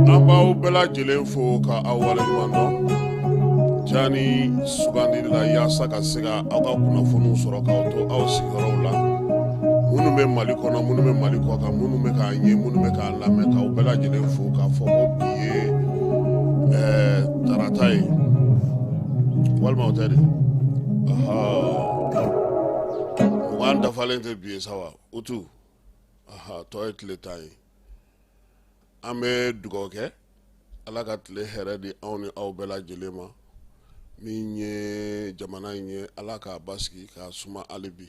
Amba bela jelen fo ka awale mando jani sugandi la yasa ka sega aga kuna fonu soro ka to aw sigoro la munu be mali kono munu be mali ko ka munu be ka nye munu be ka la me ka bela jelen fo ka fo ko biye taratai walma otari wanda falente biye sawa utu to etle tai ame dugoke ala ka tile hɛrɛ di anw ni aw bɛɛ lajɛlen ma min ye jamana in ye ala k'a basigi k'a suma hali bi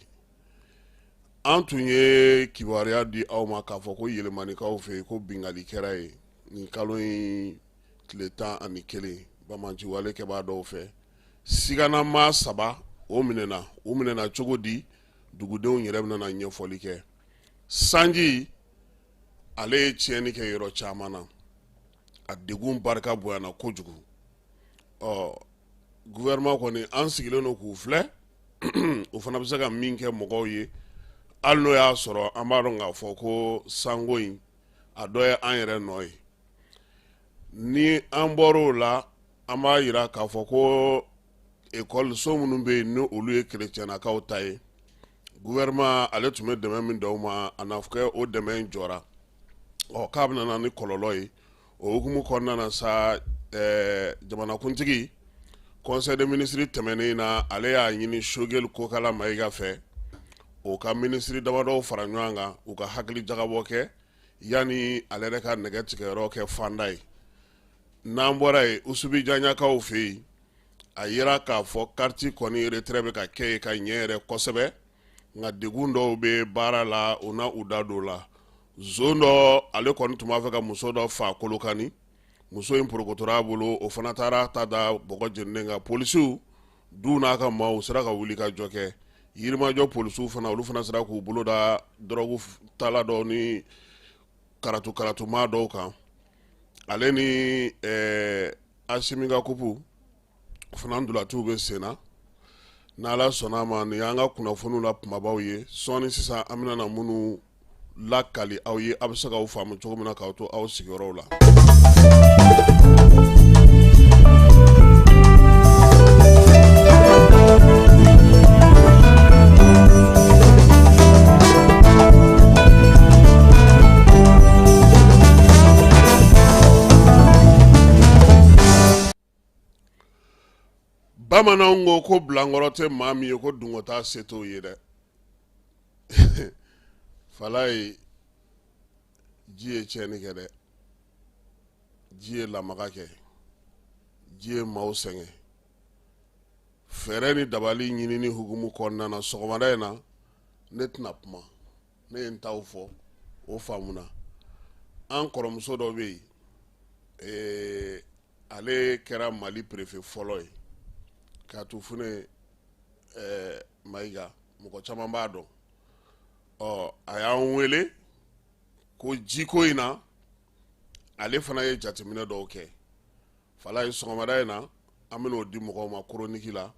an tun ye kibaruya di aw ma k'a fɔ ko yɛlɛmanikaw fɛ yen ko bingali kɛra ye nin kalo in tile 11 bamanciwale kɛbaa dɔw fɛ siganama 3 o minɛna cogo di dugudenw yɛrɛ bɛna ɲɛfɔli kɛ sanji ale ye tiɲɛni kɛ yɔrɔ caman na a degun barika bonyana kojugu gouvernement kɔni an sigilen no k'u filɛ o fana bɛ se ka min kɛ mɔgɔw ye hali n'o y'a sɔrɔ an b'a dɔn k'a fɔ ko sango in a dɔ ye an yɛrɛ nɔ ye ni an bɔr'o la an b'a yira k'a fɔ ko ekɔliso minnu bɛ yen ni olu ye kerecɛnnakaw ta ye gouvernement ale tun bɛ dɛmɛ min d'aw ma a n'a fɔ o dɛmɛ in jɔra k'a bɛna na ni kɔlɔlɔ ye o hukumu kɔnɔna na sa jamanakuntigi conseil des ministres tɛmɛnen na ale y'a ɲini Shogel Kokala Mayiga fɛ o ka ministre damadɔw fara ɲɔgɔn kan u ka hakili jagabɔ kɛ yanni ale yɛrɛ ka nɛgɛ tigɛyɔrɔ kɛ fanda ye n'an bɔra yen Usubi Janɲakaw fɛ yen a yira k'a fɔ kariti kɔni retrait bɛ ka kɛ ye ka ɲɛ yɛrɛ kosɛbɛ nka degun dɔw bɛ baara la u na u da don la zone dɔ ale kɔni tun b'a fɛ ka muso dɔ fa Kolokani muso in porokotora a bolo o fana taara ta da bɔgɔ jeninen kan polisiw du n'a ka maaw sera ka wuli ka jɔ kɛ yirimajɔ polisiw fana olu fana sera k'u bolo da dɔrɔgu tala dɔw ni karatumaa dɔw kan ale ni Asimi Gakupu fana ndulatiw bɛ senna n'Ala sɔnna a ma nin y'an ka kunnafoniw la kumabaw ye sɔɔni sisan an bɛna na minnu lakali aw ye a bɛ se k'aw faamu cogo min na k'aw to aw sigiyɔrɔw la. Bamananw ko ko bilankɔrɔ tɛ maa min ye ko dungo t'a se t'o ye dɛ fala ye ji ye tiɲɛni kɛ dɛ ji ye lamaga kɛ ji ye maaw sɛgɛn fɛɛrɛ ni dabali ɲinini hukumu kɔnɔna na sɔgɔmada in na ne tɛna kuma ne ye n taw fɔ o faamuna an kɔrɔmuso dɔ bɛ yen ale kɛra Mali préfet fɔlɔ ye k'a to fune Mayiga mɔgɔ caman b'a dɔn a y'an wele ko jiko in na ale fana ye jateminɛ dɔw kɛ fala ye sɔgɔmada in na an bɛn'o di mɔgɔw ma chronique la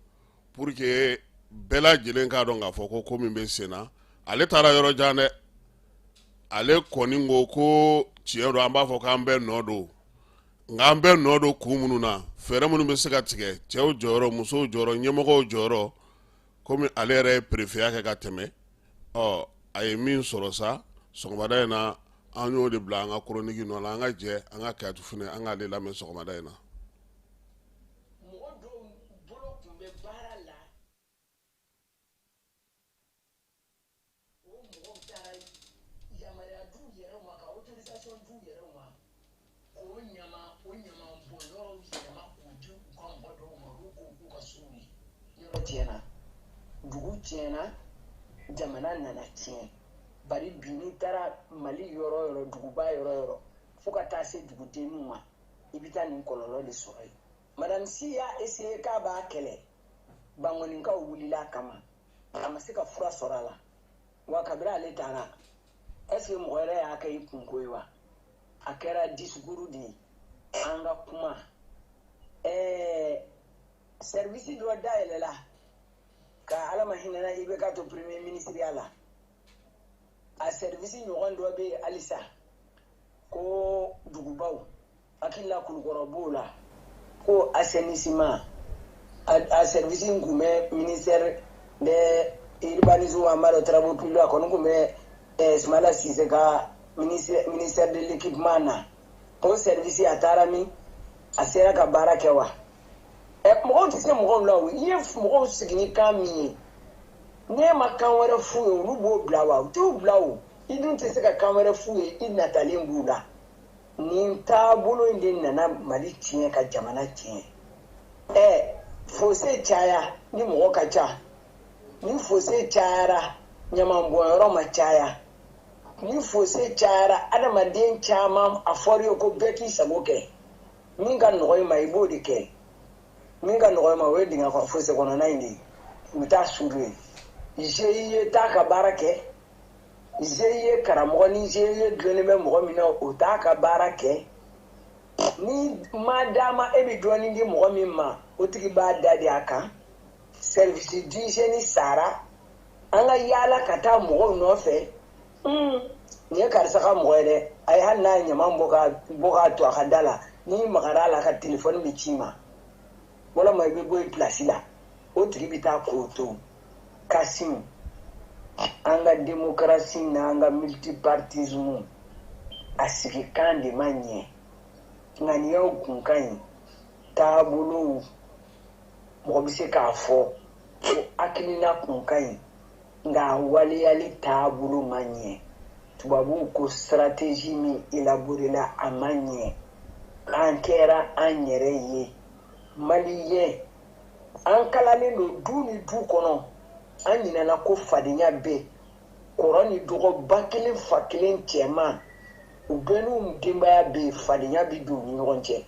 pour que bɛɛ lajɛlen k'a dɔn k'a fɔ ko min bɛ sen na ale taara yɔrɔ jan dɛ ale kɔni ko tiɲɛ don an b'a fɔ k'an bɛɛ nɔ don nka an bɛɛ nɔ don kun minnu na fɛɛrɛ minnu bɛ se ka tigɛ cɛw jɔyɔrɔ musow jɔyɔrɔ ɲɛmɔgɔw jɔyɔrɔ komi ale yɛrɛ ye préfet kɛ ka tɛmɛ a ye min sɔrɔ sa sɔgɔmada in na an y'o de bila an ka chronique nɔ la an ka jɛ an ka Kayatu Fune an k'ale lamɛn sɔgɔmada in na. Dugu tiɲɛna jamana nana tiɲɛ bari bi n'i taara Mali yɔrɔ yɔrɔ duguba yɔrɔ yɔrɔ fo ka taa se dugudenninw ma i bɛ taa nin kɔlɔlɔ de sɔrɔ yen madame Si y'a essayé k'a b'a kɛlɛ Bangoninkaw wulila a kama a ma se ka fura sɔrɔ a la wa kabiri ale taara est-ce que mɔgɔ yɛrɛ y'a kɛ i kunko ye wa a kɛra discours de ye an ka kuma service dɔ dayɛlɛla ka ala ma hinana ibe ka to premier ministre ala a service ɲɔgɔn dɔ bɛ alisa ko dugubaw akila kulukɔrɔbow la ko assainissement a service kun bɛ ministère de urbanisme Amado Travaux Publics a kɔni kun bɛ Ismaila Sise ka ministère de l'équipement na o service a taara min a sera ka baara kɛ wa mɔgɔw tɛ se mɔgɔw la o i ye mɔgɔw sigi ni kan min ye n'e ma kan wɛrɛ f'u ye olu b'o bila wa u t'o bila o i dun tɛ se ka kan wɛrɛ f'u ye i natalen b'u la nin taabolo in de nana Mali tiɲɛ ka jamana tiɲɛ fosse caya ni mɔgɔ ka ca ni fosse cayara ɲamanbɔnyɔrɔ ma caya ni fosse cayara adamaden caman a fɔra ye ko bɛɛ k'i sago kɛ min ka nɔgɔ i ma i b'o de kɛ min ka nɔgɔ i ma o ye dingɛ kɔnɔ fosse kɔnɔna in de ye u bɛ taa sudu ye GIE t'a ka baara kɛ GIE karamɔgɔ ni GIE dilannen bɛ mɔgɔ min na o t'a ka baara kɛ ni ma d'a ma e bɛ dɔɔnin di mɔgɔ min ma o tigi b'a da de a kan service d'hygiène sara an ka yaala ka taa mɔgɔw nɔfɛ nin ye karisa ka mɔgɔ ye dɛ a ye hali n'a ye ɲaman bɔ k'a to a ka da la n'i magara a la ka telefɔni bɛ ci ma walima i bɛ bɔ i pilasi la o tigi bɛ taa k'o to Kasim an ka démocratie n'an ka multipartisme a sigi kan de ma ɲɛ ŋaniyaw kun ka ɲi taabolow mɔgɔ bɛ se k'a fɔ ko hakilina kun ka ɲi nka a waleyali taabolo ma ɲɛ tubabuw ko stratégie min élaboré la a ma ɲɛ an kɛra an yɛrɛ ye maliyɛn an kalalen don du ni du kɔnɔ an ɲinɛna ko fadenya bɛ kɔrɔ ni dɔgɔ ba kelen fa kelen cɛman u bɛɛ n'u denbaya bɛ yen fadenya bɛ don u ni ɲɔgɔn cɛ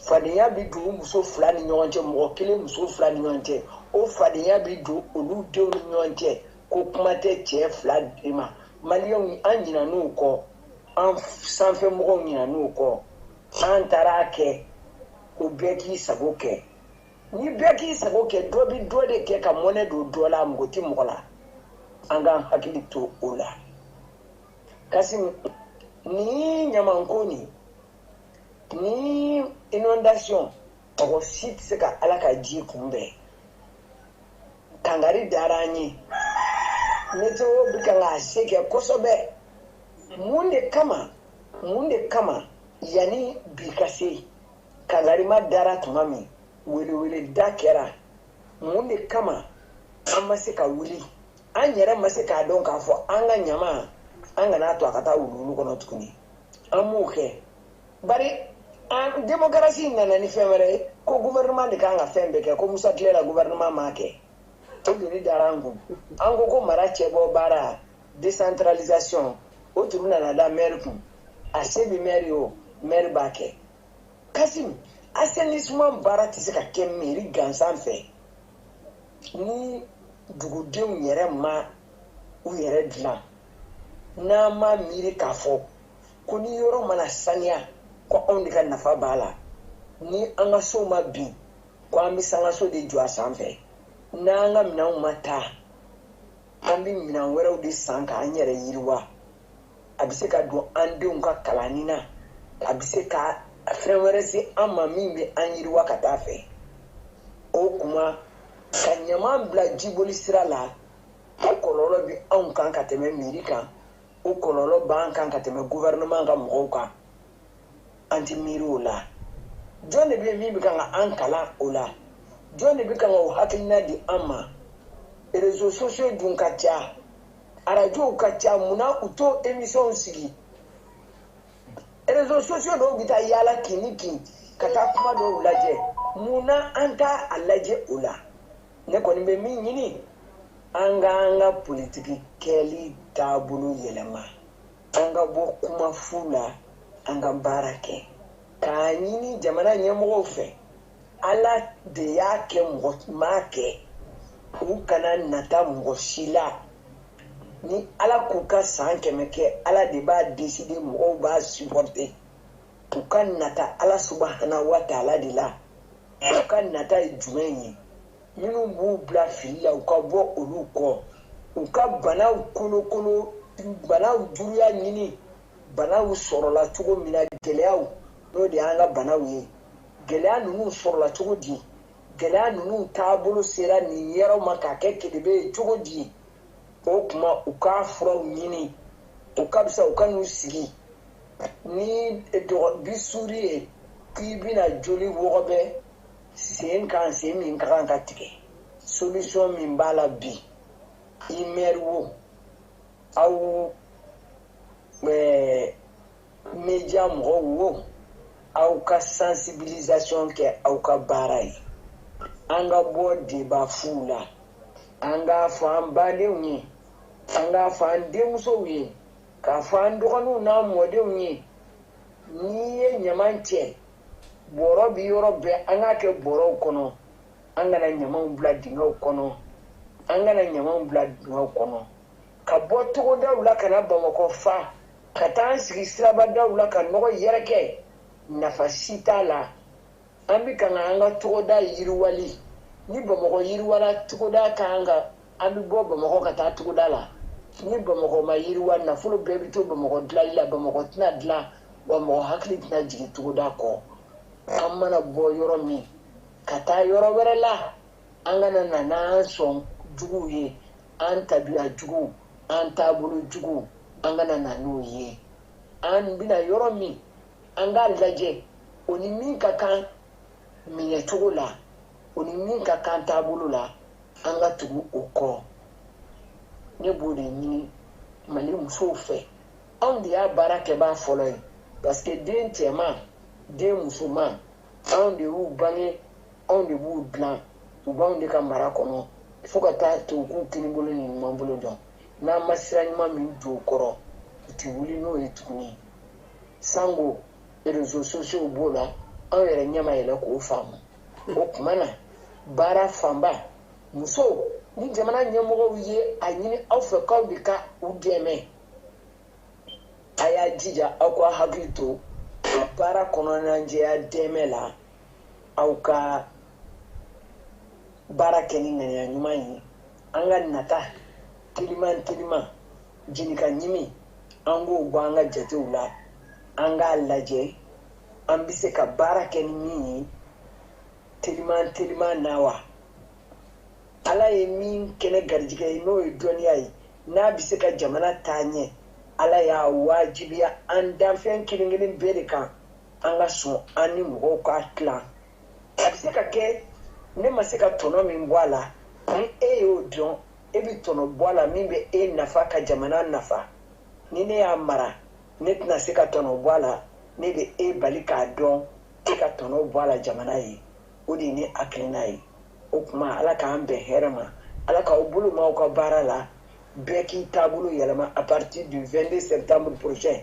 fadenya bɛ don muso fila ni ɲɔgɔn cɛ mɔgɔ kelen muso fila ni ɲɔgɔn cɛ o fadenya bɛ don olu denw ni ɲɔgɔn cɛ ko kuma tɛ cɛ fila de ma maliyɛnw an ɲinɛn'u kɔ an sanfɛmɔgɔw ɲinɛn'u kɔ an taara kɛ ko bɛɛ k'i sago kɛ ni bɛɛ k'i sago kɛ dɔ bɛ dɔ de kɛ ka mɔnɛ don dɔ la mɔgɔ tɛ mɔgɔ la an k'an hakili to o la Kasim ni ɲamanko ni inondation mɔgɔ si tɛ se ka ala ka ji kunbɛn kangari dara an ye météo bɛ kan k'a se kɛ kosɛbɛ mun de kama yanni bi ka se kangari ma dara tuma min wele da kɛra mun de kama an ma se ka wuli an yɛrɛ ma se k'a dɔn k'a fɔ an ka ɲama an kana to a ka taa wulu kɔnɔ tuguni an m'o kɛ bari démocratie nana ni fɛn wɛrɛ ye ko gouvernement de kan ka fɛn bɛɛ kɛ ko Musa Tilela gouvernement m'a kɛ o doni dara an kun an ko mara cɛbɔ baara décentralisation o turu nana da maire kun a se bɛ maire ye o maire b'a kɛ Kasim assainissement baara tɛ se ka kɛ mairie gansan fɛ ni dugudenw yɛrɛ ma u yɛrɛ dilan n'an ma miiri k'a fɔ ko ni yɔrɔ mana saniya ko anw de ka nafa b'a la ni an ka so ma bin ko an bɛ sangaso de jɔ a sanfɛ n'an ka minɛnw ma taa an bɛ minɛn wɛrɛw de san k'an yɛrɛ yiriwa a bɛ se ka don an denw ka kalanni na a bɛ se ka fɛn wɛrɛ se an ma min bɛ an yiriwa ka taa fɛ o kuma ka ɲaman bila jiboli sira la o kɔlɔlɔ bɛ anw kan ka tɛmɛ miiri kan o kɔlɔlɔ b'an kan ka tɛmɛ gouvernement ka mɔgɔw kan an tɛ miiri o la jɔn de bɛ min bɛ kan ka an kalan o la jɔn de bɛ kan ka o hakilina di an ma réseaux sociaux dun ka ca arajow ka ca munna u t'o émission sigi réseaux sociaux dɔw bɛ taa yaala kin ni kin ka taa kuma dɔw lajɛ munna an t'a a lajɛ o la ne kɔni bɛ min ɲini an ka politiki kɛli taabolo yɛlɛma an ka bɔ kuma fu la an ka baara kɛ k'a ɲini jamana ɲɛmɔgɔw fɛ ala de y'a kɛ mɔgɔ m'a kɛ u kana nata mɔgɔ si la ni ala k'u ka san 100 kɛ ala de b'a décider mɔgɔw b'a supporter u ka nata ala subahana wa taala de la u ka nata ye jumɛn ye minnu b'u bila fili la u ka bɔ olu kɔ u ka banaw kolokolo banaw juguya ɲini banaw sɔrɔla cogo min na gɛlɛyaw n'o de y'an ka banaw ye gɛlɛya ninnu sɔrɔla cogo di gɛlɛya ninnu taabolo sera nin yɔrɔ ma k'a kɛ kelebe ye cogo di o tuma u k'a furaw ɲini u ka bisa u ka n'u sigi ni bisuri ye k'i bɛna joli wɔgɔbɛ sen kan sen min ka kan ka tigɛ solution min b'a la bi i mɛri wo aw media mɔgɔw wo aw ka sensibilisation kɛ aw ka baara ye an ka bɔ debafuw la an k'a fɔ an badenw ye an k'a fɔ an denmusow ye k'a fɔ an dɔgɔninw n'a mɔdenw ye n'i ye ɲaman cɛ bɔrɔ bi yɔrɔ bɛɛ an k'a kɛ bɔrɔw kɔnɔ an kana ɲamanw bila dingɛw kɔnɔ an kana ɲamanw bila dingɛw kɔnɔ ka bɔ togodaw la ka na bamakɔ fa ka taa an sigi sirabadaw la ka nɔgɔ yɛrɛkɛ nafa si t'a la an bɛ ka an ka togoda yiriwali ni bamakɔ yiriwala togoda kan ka an bɛ bɔ bamakɔ ka taa togoda la ni bamakɔ ma yiriwa nafolo bɛɛ bɛ to bamakɔ dilali la bamakɔ tɛna dilan wa mɔgɔ hakili tɛna jigin togoda kɔ an mana bɔ yɔrɔ min ka taa yɔrɔ wɛrɛ la an kana na n'an sɔn juguw ye an tabiya juguw an taabolo juguw an kana na n'o ye an bɛna yɔrɔ min an k'a lajɛ o ni min ka kan minɛcogo la o ni min ka kan taabolo la an ka tugu o kɔ ne b'o de ɲini mali musow fɛ anw de y'a baara kɛbaa fɔlɔ ye parce que den cɛman den musoman anw de y'u bange anw de b'u dilan u b'anw de ka mara kɔnɔ fo ka taa to u k'u kinibolo ni ɲuman bolo dɔn n'an ma sira ɲuman min don u kɔrɔ u tɛ wuli n'o ye tuguni sango réseaux sociaux b'o la anw yɛrɛ ɲɛ ma yɛlɛ k'o faamu o tuma na baara fanba musow ni jamana ɲɛmɔgɔw ye a ɲini aw fɛ k'aw de ka u dɛmɛ a y'a jija aw ka hakili to baara kɔnɔna jɛya dɛmɛ la aw ka baara kɛ ni ŋaniya ɲuman ye an ka nata teliman jinika ɲimi an k'o bɔ an ka jatew la an k'a lajɛ an bɛ se ka baara kɛ ni min ye teliman na wa ala ye min kɛnɛ garijɛgɛ ye n'o ye dɔnniya ye n'a bɛ se ka jamana taa ɲɛ ala y'a wajibiya an danfɛn kelen kelen bɛɛ de kan an ka sɔn an ni mɔgɔw k'a tilan a bɛ se ka kɛ ne ma se ka tɔnɔ min bɔ a la ni e y'o dɔn e bɛ tɔnɔ bɔ a la min bɛ e nafa ka jamana nafa ni ne y'a mara ne tɛna se ka tɔnɔ bɔ a la ne bɛ e bali k'a dɔn e ka tɔnɔ bɔ a la jamana ye o de ye ne hakilina ye o tuma ala k'an bɛn hɛrɛ ma ala k'aw bolo ma aw ka baara la bɛɛ k'i taabolo yɛlɛma à partir du 22 septembre prochain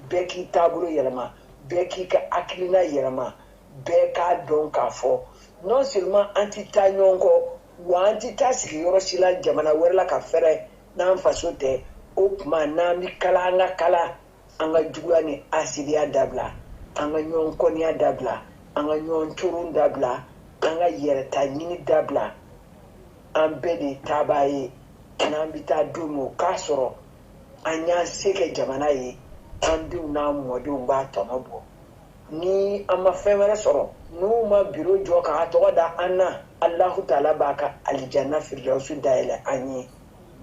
bɛɛ k'i taabolo yɛlɛma bɛɛ k'i ka hakilina yɛlɛma bɛɛ k'a dɔn k'a fɔ non seulement an ti taa ɲɔgɔn kɔ wa an ti taa sigi yɔrɔ si la jamana wɛrɛ la ka fɛrɛ n'an faso tɛ o tuma n'an bi kala an ka kala an ka juguya ni asidiya dabila an ka ɲɔgɔn kɔniya dabila an ka ɲɔgɔn coron dabila an ka yɛrɛta ɲini dabila an bɛɛ de taabaa ye n'an bɛ taa don min o k'a sɔrɔ an y'an se kɛ jamana ye an denw n'a mɔdenw b'a tɔnɔ bɔ ni an ma fɛn wɛrɛ sɔrɔ n'u ma biro jɔ k'a tɔgɔ da an na alahu taala b'a ka alijanna firidawusu dayɛlɛ an ye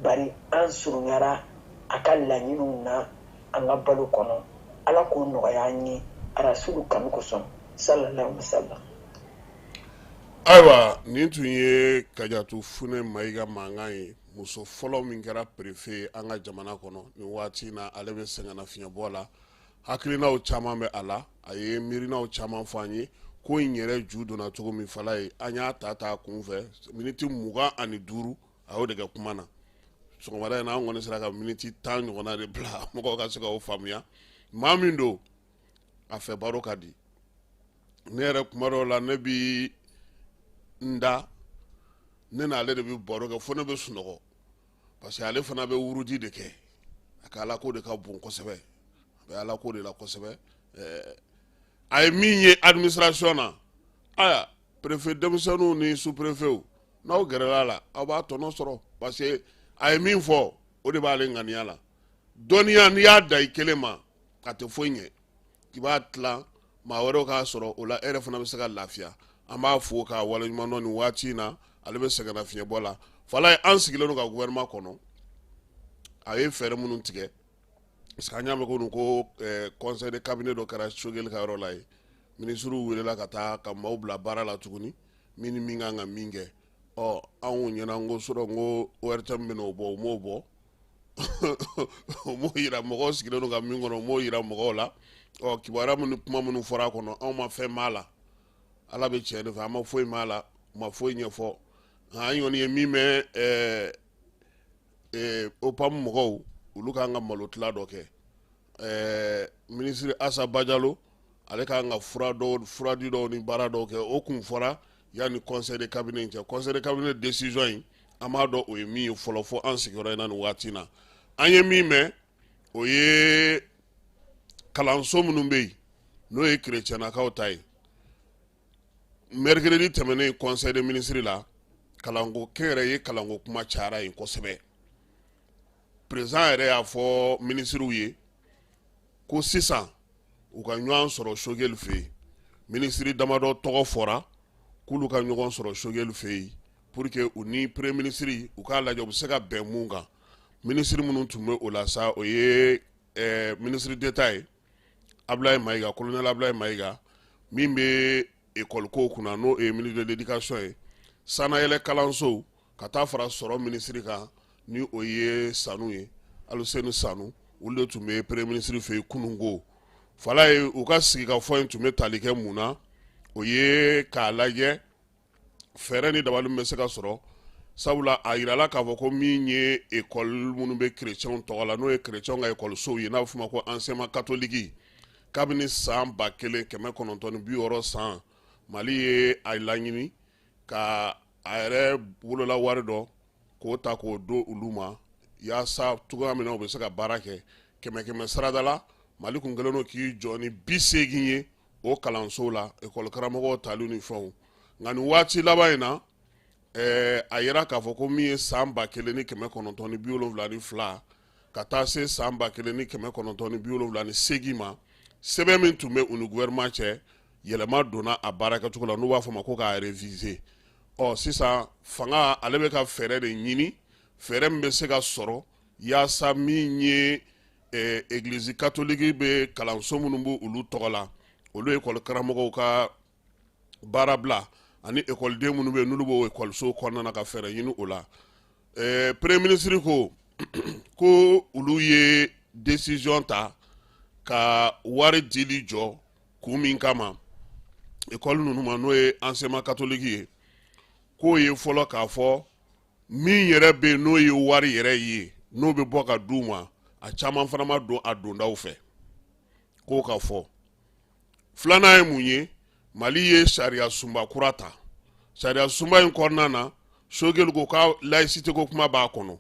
bari an surunyara a ka laɲiniw na an ka balo kɔnɔ ala k'o nɔgɔya an ye arasulu kanu kosɔn sallallahu alaihi wasallam. ayiwa nin tun ye Kajatu Fune Mayiga mankan ye muso fɔlɔ min kɛra perefe an ka jamana kɔnɔ nin waati na ale bɛ sɛgɛnna fiɲɛbɔ la hakilinaw caman bɛ a la a ye miirinaw caman fɔ an ye ko in yɛrɛ ju donna cogo min fala ye an y'a ta kun fɛ miniti 25 a y'o de kɛ kuma na sɔgɔmada in na an kɔni sera ka miniti 10 ɲɔgɔnna de bila mɔgɔw ka se k'o faamuya maa min don a fɛ baro ka di ne yɛrɛ kuma dɔw la ne bi n da ne n'ale de bɛ baro kɛ fo ne bɛ sunɔgɔ parce que ale fana bɛ wuruji de kɛ a ka ala ko de ka bon kosɛbɛ a bɛ ala ko de la kosɛbɛ a ye min ye administration na aya préfet denmisɛnninw ni sous préfet n'aw gɛrɛla la aw b'a tɔnɔ sɔrɔ parce que a ye min fɔ o de b'ale ŋaniya la dɔnniya n'i y'a da i kelen ma a tɛ foyi ɲɛ i b'a tilan maa wɛrɛw k'a sɔrɔ o la e yɛrɛ fana bɛ se ka lafiya an b'a fo k'a waleɲuman dɔn nin waati in na ale bɛ sɛgɛnna fiɲɛbɔ la fala ye an sigilen don ka gouvernement kɔnɔ a ye fɛɛrɛ minnu tigɛ parce que an y'a mɛn ko conseil de cabinet dɔ kɛra Sogɛli ka yɔrɔ la ye ministres welela ka taa ka maaw bila baara la tuguni min ni min kan ka min kɛ anw ɲɛna n ko sɔrɔ n ko ORTM bɛna o bɔ o m'o bɔ o m'o yira mɔgɔw sigilen don ka min kɔnɔ o m'o yira mɔgɔw la kibaruya minnu kuma minnu fɔra a kɔnɔ anw ma fɛn m'a la ala bɛ tiɲɛ de fɛ an ma foyi m'a la u ma foyi ɲɛfɔ an kɔni ye min mɛn OPAM mɔgɔw olu kan ka malo tila dɔ kɛ ministre Assa Bajalo ale kan ka furadi dɔw ni baara dɔw kɛ o kun fɔra yanni conseil de cabinet in cɛ conseil de cabinet décision in an b'a dɔn o ye min ye fɔlɔ fɔ an sigiyɔrɔ in na nin waati in na an ye min mɛn o ye kalanso minnu bɛ yen n'o ye kerecɛnnakaw ta ye mercredi tɛmɛnen conseil des ministres la kalanko kɛnyɛrɛye kalanko kuma cayara yen kosɛbɛ président yɛrɛ y'a fɔ ministres ye ko sisan u ka ɲɔgɔn sɔrɔ Sogɛli fɛ yen ministre damadɔ tɔgɔ fɔra k'olu ka ɲɔgɔn sɔrɔ Sogɛli fɛ yen pour que u ni premier ministre u k'a lajɛ u bɛ se ka bɛn mun kan ministre minnu tun bɛ o la sa o ye ministre d'État ye Ablaye Mayiga colonel Ablaye Mayiga min bɛ école ko kunna n'o ye ministre de l'éducation ye sanayɛlɛ kalanso ka taa fara sɔrɔ ministre kan ni o ye Sanu ye Aluseni Sanu olu de tun bɛ premier ministre fɛ yen kununko fala ye u ka sigikafɔ in tun bɛ tali kɛ mun na o ye k'a lajɛ fɛɛrɛ ni dabali bɛ se ka sɔrɔ sabula a yirala k'a fɔ ko min ye école minnu bɛ chrétienw tɔgɔ la n'o ye chrétienw ka écolesow ye n'a bɛ f'o ma ko enseignement catholique kabini san 1960 san Mali ye a laɲini ka a yɛrɛ wolola wari dɔ k'o ta k'o do olu ma yaasa cogoya min na u bɛ se ka baara kɛ 100 sarada la Mali kun kɛlen don k'i jɔ ni 80 ye o kalanso la école karamɔgɔw tali ni fɛnw nka nin waati laban in na a yira k'a fɔ ko min ye san 1972 ka taa se san 1978 ma sɛbɛn min tun bɛ u ni gouvernement cɛ yɛlɛma donna a baara kɛcogo la n'u b'a fɔ ma ko k'a réviser sisan fanga ale bɛ ka fɛɛrɛ de ɲini fɛɛrɛ min bɛ se ka sɔrɔ yaasa min ye église catholique bɛ kalanso minnu bɛ olu tɔgɔ la olu école karamɔgɔw ka baara bila ani écoleden minnu bɛ yen n'olu b'o écoleso kɔnɔna na ka fɛɛrɛ ɲini o la premier ministre ko ko olu ye décision ta ka wari dili jɔ kun min kama école ninnu ma n'o ye enseignement catholique ye k'o ye fɔlɔ k'a fɔ min yɛrɛ bɛ yen n'o ye wari yɛrɛ ye n'o bɛ bɔ ka d'u ma a caman fana ma don a dondaw fɛ k'o ka fɔ filanan ye mun ye Mali ye sariya sunba kura ta sariya sunba in kɔnɔna na Sogɛli ko ka laïcité ko kuma b'a kɔnɔ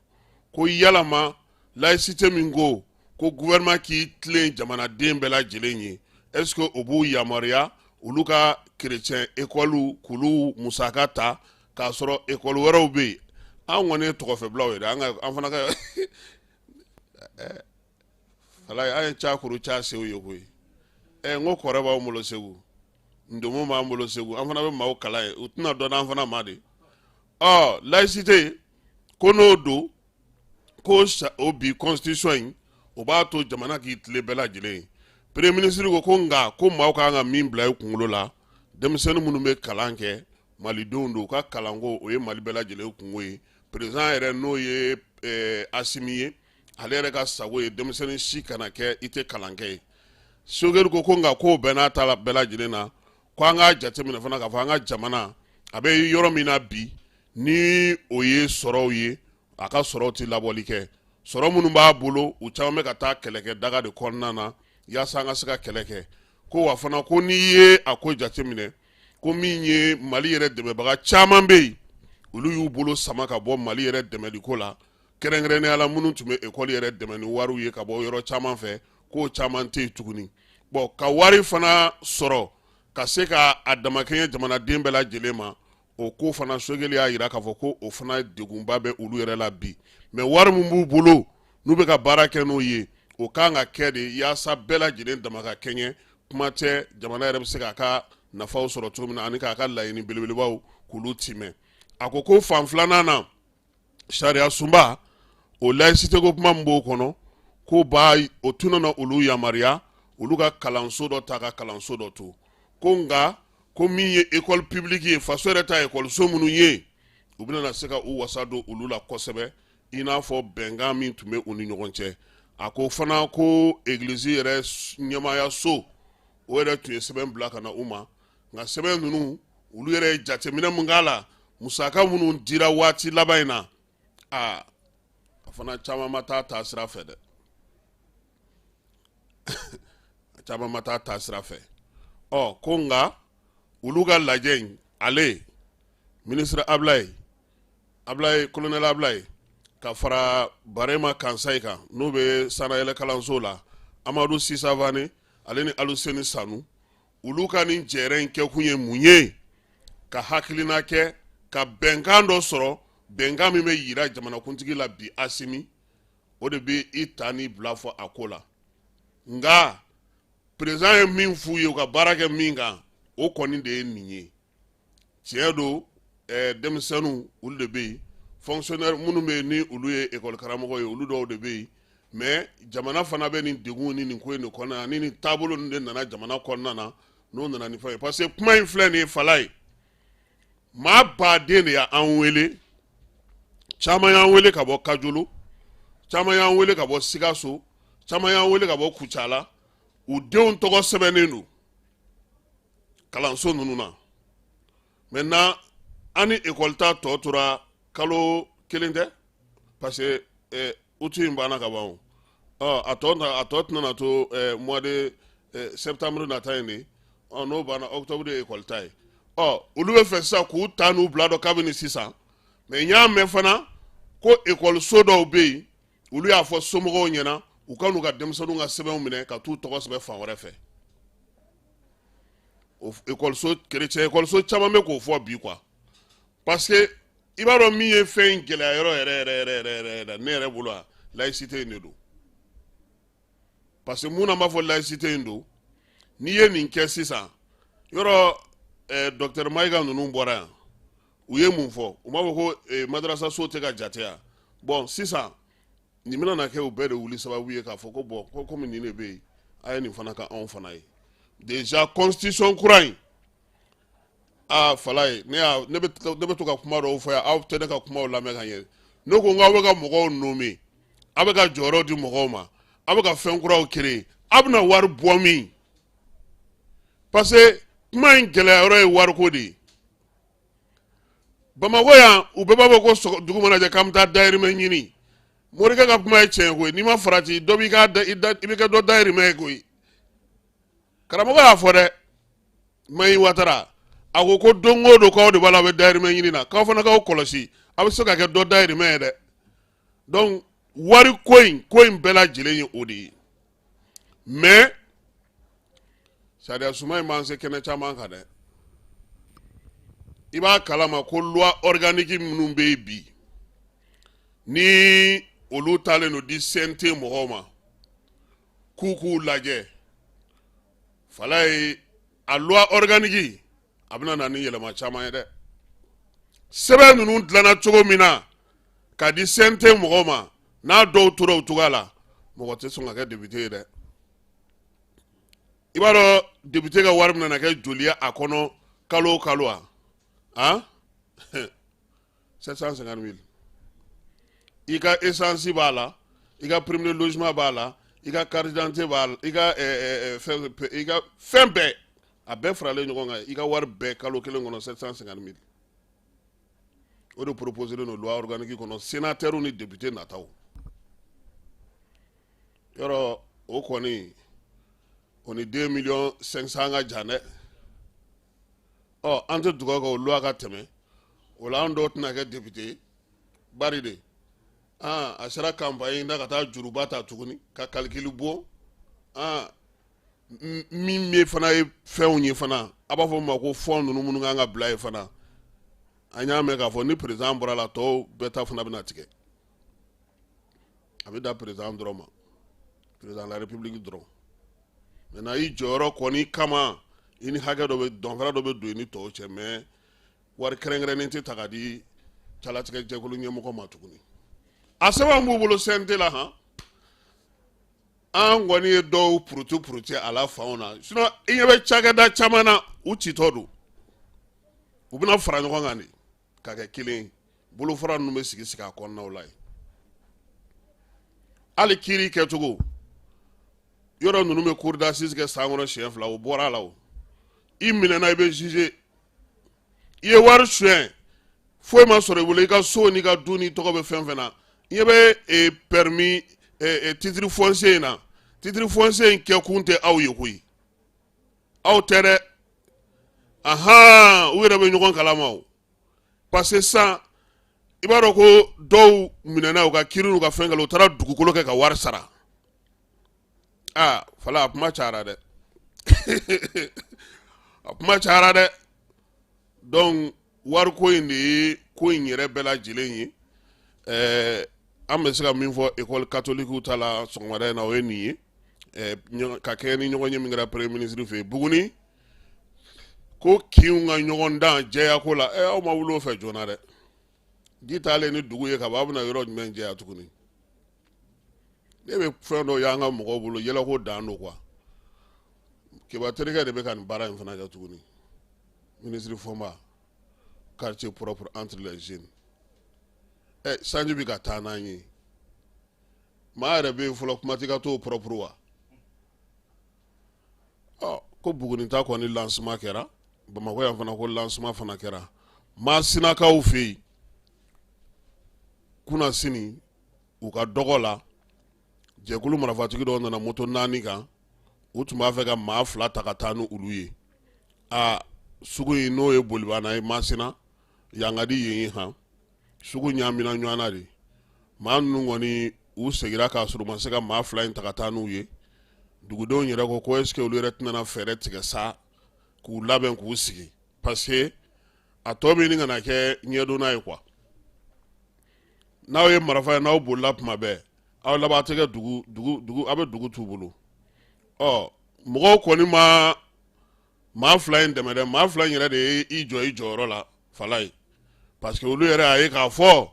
ko yalama laïcité min ko gouvernement k'i tilen jamanaden bɛɛ lajɛlen ye est-ce que o b'u yamaruya olu ka chrétien école k'olu musaka ta k'a sɔrɔ école wɛrɛw bɛ yen an kɔni ye tɔgɔfɛbilaw ye dɛ an fana ka ala an ye cakuru ca sew ye koyi n ko kɔrɛ b'anw bolo Segu ndomo b'an bolo Segu an fana bɛ maaw kalan ye u tɛna dɔn an fana ma de laïcité ko n'o don ko o bi constitution in o b'a to jamana k'i tile bɛɛ lajɛlen ye premier ministre ko nka ko maaw kan ka min bila i kunkolo la denmisɛnnin minnu bɛ kalan kɛ malidenw don u ka kalanko o ye Mali bɛɛ lajɛlen kungo ye président yɛrɛ n'o ye Asimi ye ale yɛrɛ ka sago ye denmisɛnnin si kana kɛ i tɛ kalan kɛ ye Sogɛli ko nka k'o bɛɛ n'a ta la bɛɛ lajɛlen na ko an k'a jateminɛ fana k'a fɔ an ka jamana a bɛ yɔrɔ min na bi ni o ye sɔrɔw ye a ka sɔrɔw tɛ labɔli kɛ sɔrɔ minnu b'a bolo u caman bɛ ka taa kɛlɛkɛ daga de kɔnɔna na yaasa an ka se ka kɛlɛ kɛ ko wa fana ko n'i ye a ko jateminɛ ko min ye Mali yɛrɛ dɛmɛbaga caman bɛ yen olu y'u bolo sama ka bɔ Mali yɛrɛ dɛmɛliko la kɛrɛnkɛrɛnnenya la minnu tun bɛ école yɛrɛ dɛmɛ ni wariw ye ka bɔ yɔrɔ caman fɛ k'o caman tɛ yen tuguni ka wari fana sɔrɔ ka se ka a damakɛɲɛ jamanaden bɛɛ lajɛlen ma o ko fana Sogɛli y'a yira k'a fɔ ko o fana degunba bɛ olu yɛrɛ la bi mais wari min b'u bolo n'u bɛ ka baara kɛ n'o ye o kan ka kɛ de yaasa bɛɛ lajɛlen dama ka kɛɲɛ kuma tɛ jamana yɛrɛ bɛ se k'a ka nafaw sɔrɔ cogo min na ani k'a ka laɲini belebelebaw k'olu timɛ a ko fan filanan na sariya sunba o laïcité ko kuma min b'o kɔnɔ ko o tun na olu yamaruya olu ka kalanso dɔ ta ka kalanso dɔ to ko nka ko min ye école publique ye faso yɛrɛ ta école minnu ye u bɛna se ka u wasa don olu la kosɛbɛ i n'a fɔ bɛnkan min tun bɛ u ni ɲɔgɔn cɛ a ko fana ko église yɛrɛ ɲɛmaayaso o yɛrɛ tun ye sɛbɛn bila ka na u ma nka sɛbɛn ninnu olu yɛrɛ ye jateminɛ mun k'a la musaka minnu dira waati laban in na a fana caman ma taa taasira fɛ dɛ caman ma taa taasira fɛ ko nka olu ka lajɛ in ale ministre Ablaye colonel Ablaye ka fara Barema Kansayi kan n'o bɛ sanayɛlɛ kalanso la Amadu Sisa Vane ale ni Aluseni Sanu olu ka nin jɛrɛ in kɛ kun ye mun ye ka hakilina kɛ ka bɛnkan dɔ sɔrɔ bɛnkan min bɛ yira jamanakuntigi la bi Asimi o de bɛ i ta ni bila fɔ a ko la nka président ye min f'u ye u ka baara kɛ min kan o kɔni de ye nin ye tiɲɛ don denmisɛnninw olu de bɛ yen fonctionnaire minnu bɛ yen ni olu ye école karamɔgɔ ye olu dɔw de bɛ yen mais jamana fana bɛ nin degun ni nin ko in de kɔnɔna na ni nin taabolo ninnu de nana jamana kɔnɔna na n'o nana ni fɛn ye parce que kuma in filɛ nin ye fala ye maa baden de y'an wele caman y'an wele ka bɔ Kajolo caman y'an wele ka bɔ Sikaso caman y'an wele ka bɔ Kucala u denw tɔgɔ sɛbɛnnen don kalanso ninnu na maintenant an ni école ta tɔ tora kalo kelen tɛ parce que août in banna ka ban a tɔ tɛna to mois de septembre nata in de n'o banna octobre de école ta ye olu bɛ fɛ sisan k'u ta n'u bila dɔ kabini sisan mais n y'a mɛn fana ko école so dɔw bɛ yen olu y'a fɔ somɔgɔw ɲɛna u ka n'u ka denmisɛnninw ka sɛbɛnw minɛ ka t'u tɔgɔ sɛbɛn fan wɛrɛ fɛ école chrétien école caman bɛ k'o fɔ bi quoi parce que i b'a dɔn min ye fɛn in gɛlɛya yɔrɔ yɛrɛ ne yɛrɛ bolo laïcité in de don parce que mun na n b'a fɔ laïcité in don n'i ye nin kɛ sisan yɔrɔ docteur Mayiga ninnu bɔra yan u ye mun fɔ u m'a fɔ ko madrasa so tɛ ka jate yan bon sisan nin bɛna na kɛ u bɛɛ de wuli sababu ye k'a fɔ ko bon ko komi nin de bɛ yen a ye nin fana ka anw fana ye déjà constitution kura in fala ye ne bɛ to ka kuma dɔw fɔ yan aw tɛ ne ka kumaw lamɛn ka ɲɛ ne ko n k'aw bɛ ka mɔgɔw nommé aw bɛ ka jɔyɔrɔ di mɔgɔw ma aw bɛ ka fɛn kuraw créer aw bɛna wari bɔ min parce que kuma in gɛlɛya yɔrɔ ye wariko de ye Bamakɔ yan u bɛɛ b'a fɔ ko dugu mana jɛ k'an bɛ taa dayirimɛ ɲini Morikɛ ka kuma ye tiɲɛ koyi n'i ma farati dɔ b'i ka i bɛ kɛ dɔ dayirimɛ ye koyi karamɔgɔ y'a fɔ dɛ Mayi Watara a ko don o don k'aw de b'a la aw bɛ dayirimɛ ɲini na k'aw fana k'aw kɔlɔsi a bɛ se ka kɛ dɔ dayirimɛ ye dɛ donc wari ko in bɛɛ lajɛlen ye o de ye mais sariya suma in b'an se kɛnɛ caman kan dɛ i b'a kalama ko loi organique minnu bɛ yen bi ni olu talen don di CNT mɔgɔw ma k'u lajɛ fala ye a loi organique a bɛna na ni yɛlɛma caman ye dɛ sɛbɛn ninnu dilanna cogo min na ka di CNT mɔgɔw ma n'a dɔw tora o cogoya la mɔgɔ tɛ sɔn ka kɛ député ye dɛ i b'a dɔn député ka wari bɛna kɛ joli ye a kɔnɔ kalo o kalo a 750 000 i ka essence b'a la i ka prime de logement b'a la i ka carte d'identité b'a la i ka fɛn bɛɛ a bɛɛ faralen ɲɔgɔn kan i ka wari bɛɛ kalo kelen kɔnɔ 750 000 o de proposé don loi organique kɔnɔ sénateur ni député nataw yɔrɔ o kɔni o ni 2 500 000 ka jan dɛ an tɛ dugawu kɛ o loi ka tɛmɛ o la an dɔw tɛna kɛ député bari de a sera campagne na ka taa juruba ta tuguni ka calcul bɔ min bɛ fana ye fɛnw ye fana a b'a fɔ ma ko fond ninnu minnu kan ka bila ye fana an y'a mɛn k'a fɔ ni président bɔra la tɔw bɛɛ ta fana bɛna tigɛ a bɛ da président dɔrɔn ma président de la république dɔrɔn maintenant i jɔyɔrɔ kɔni kama i ni hakɛ dɔ bɛ dɔnfɛla dɔ bɛ don i ni tɔw cɛ mais wari kɛrɛnkɛrɛnnen tɛ ta ka di calatigɛ jɛkulu ɲɛmɔgɔ ma tuguni a sɛbɛn b'u bolo CNT la han an kɔni ye dɔw puruti a la fanw na sinon i ɲɛ bɛ cakɛda caman na u citɔ don u bɛna fara ɲɔgɔn kan de ka kɛ kelen ye bolofara ninnu bɛ sigi a kɔnɔnaw la yen hali kiiri kɛcogo yɔrɔ ninnu bɛ cour d'assises kɛ san kɔnɔ siɲɛ 2 o bɔra a la o i minɛna i bɛ juger i ye wari suɲɛ foyi ma sɔrɔ i bolo i ka so n'i ka du n'i tɔgɔ bɛ fɛn fɛn na i ɲɛ bɛ permis titre foncier in na titre foncier in kɛ kun tɛ aw ye koyi aw tɛ dɛ ahan u yɛrɛ bɛ ɲɔgɔn kalama o parce que sisan i b'a dɔn ko dɔw minɛna u ka kiiri n'u ka fɛn kɛ u taara dugukolo kɛ ka wari sara fala a kuma cayara dɛ a kuma cayara dɛ donc wariko in de ye ko in yɛrɛ bɛɛ lajɛlen ye an bɛ se ka min fɔ école catholique ta la sɔgɔmada in na o ye nin ye ka kɛ ni ɲɔgɔn ye min kɛra premier ministre fɛ yen Buguni ko kinw ka ɲɔgɔn dan jɛya ko la aw ma wuli o fɛ joona dɛ ji taalen ni dugu ye ka ban a bɛna yɔrɔ jumɛn jɛya tuguni ne bɛ fɛn dɔ y'an ka mɔgɔw bolo yɛlɛko dan don quoi Keba terikɛ de bɛ ka nin baara in fana kɛ tuguni ministre Fɔnba quartier propre entre les jeunes sanji bɛ ka taa n'an ye maa yɛrɛ bɛ yen fɔlɔ kuma tɛ ka t'o propre wa ko Buguni ta kɔni lancement kɛra Bamakɔ yan fana ko lancement fana kɛra Masinakaw fɛ yen kunna sini u ka dɔgɔ la jɛkulu marafatigi dɔw nana moto 4 kan u tun b'a fɛ ka maa 2 ta ka taa ni olu ye sugu in n'o ye bolibana ye Masina yangadi yen han sugu ɲamina ɲɔgɔnna de maa ninnu kɔni u segira k'a sɔrɔ u ma se ka maa 2 in ta ka taa n'u ye dugudenw yɛrɛ ko est-ce que olu yɛrɛ tɛna fɛɛrɛ tigɛ sa k'u labɛn k'u sigi parce que a tɔ bɛ ɲini ka na kɛ ɲɛdonna ye quoi n'aw ye marifa ye n'aw bolila tuma bɛɛ aw laban tɛ kɛ dugu aw bɛ dugu t'u bolo mɔgɔw kɔni ma maa 2 in dɛmɛ dɛ maa 2 in yɛrɛ de ye i jɔ i jɔyɔrɔ la fala ye parce que olu yɛrɛ y'a ye k'a fɔ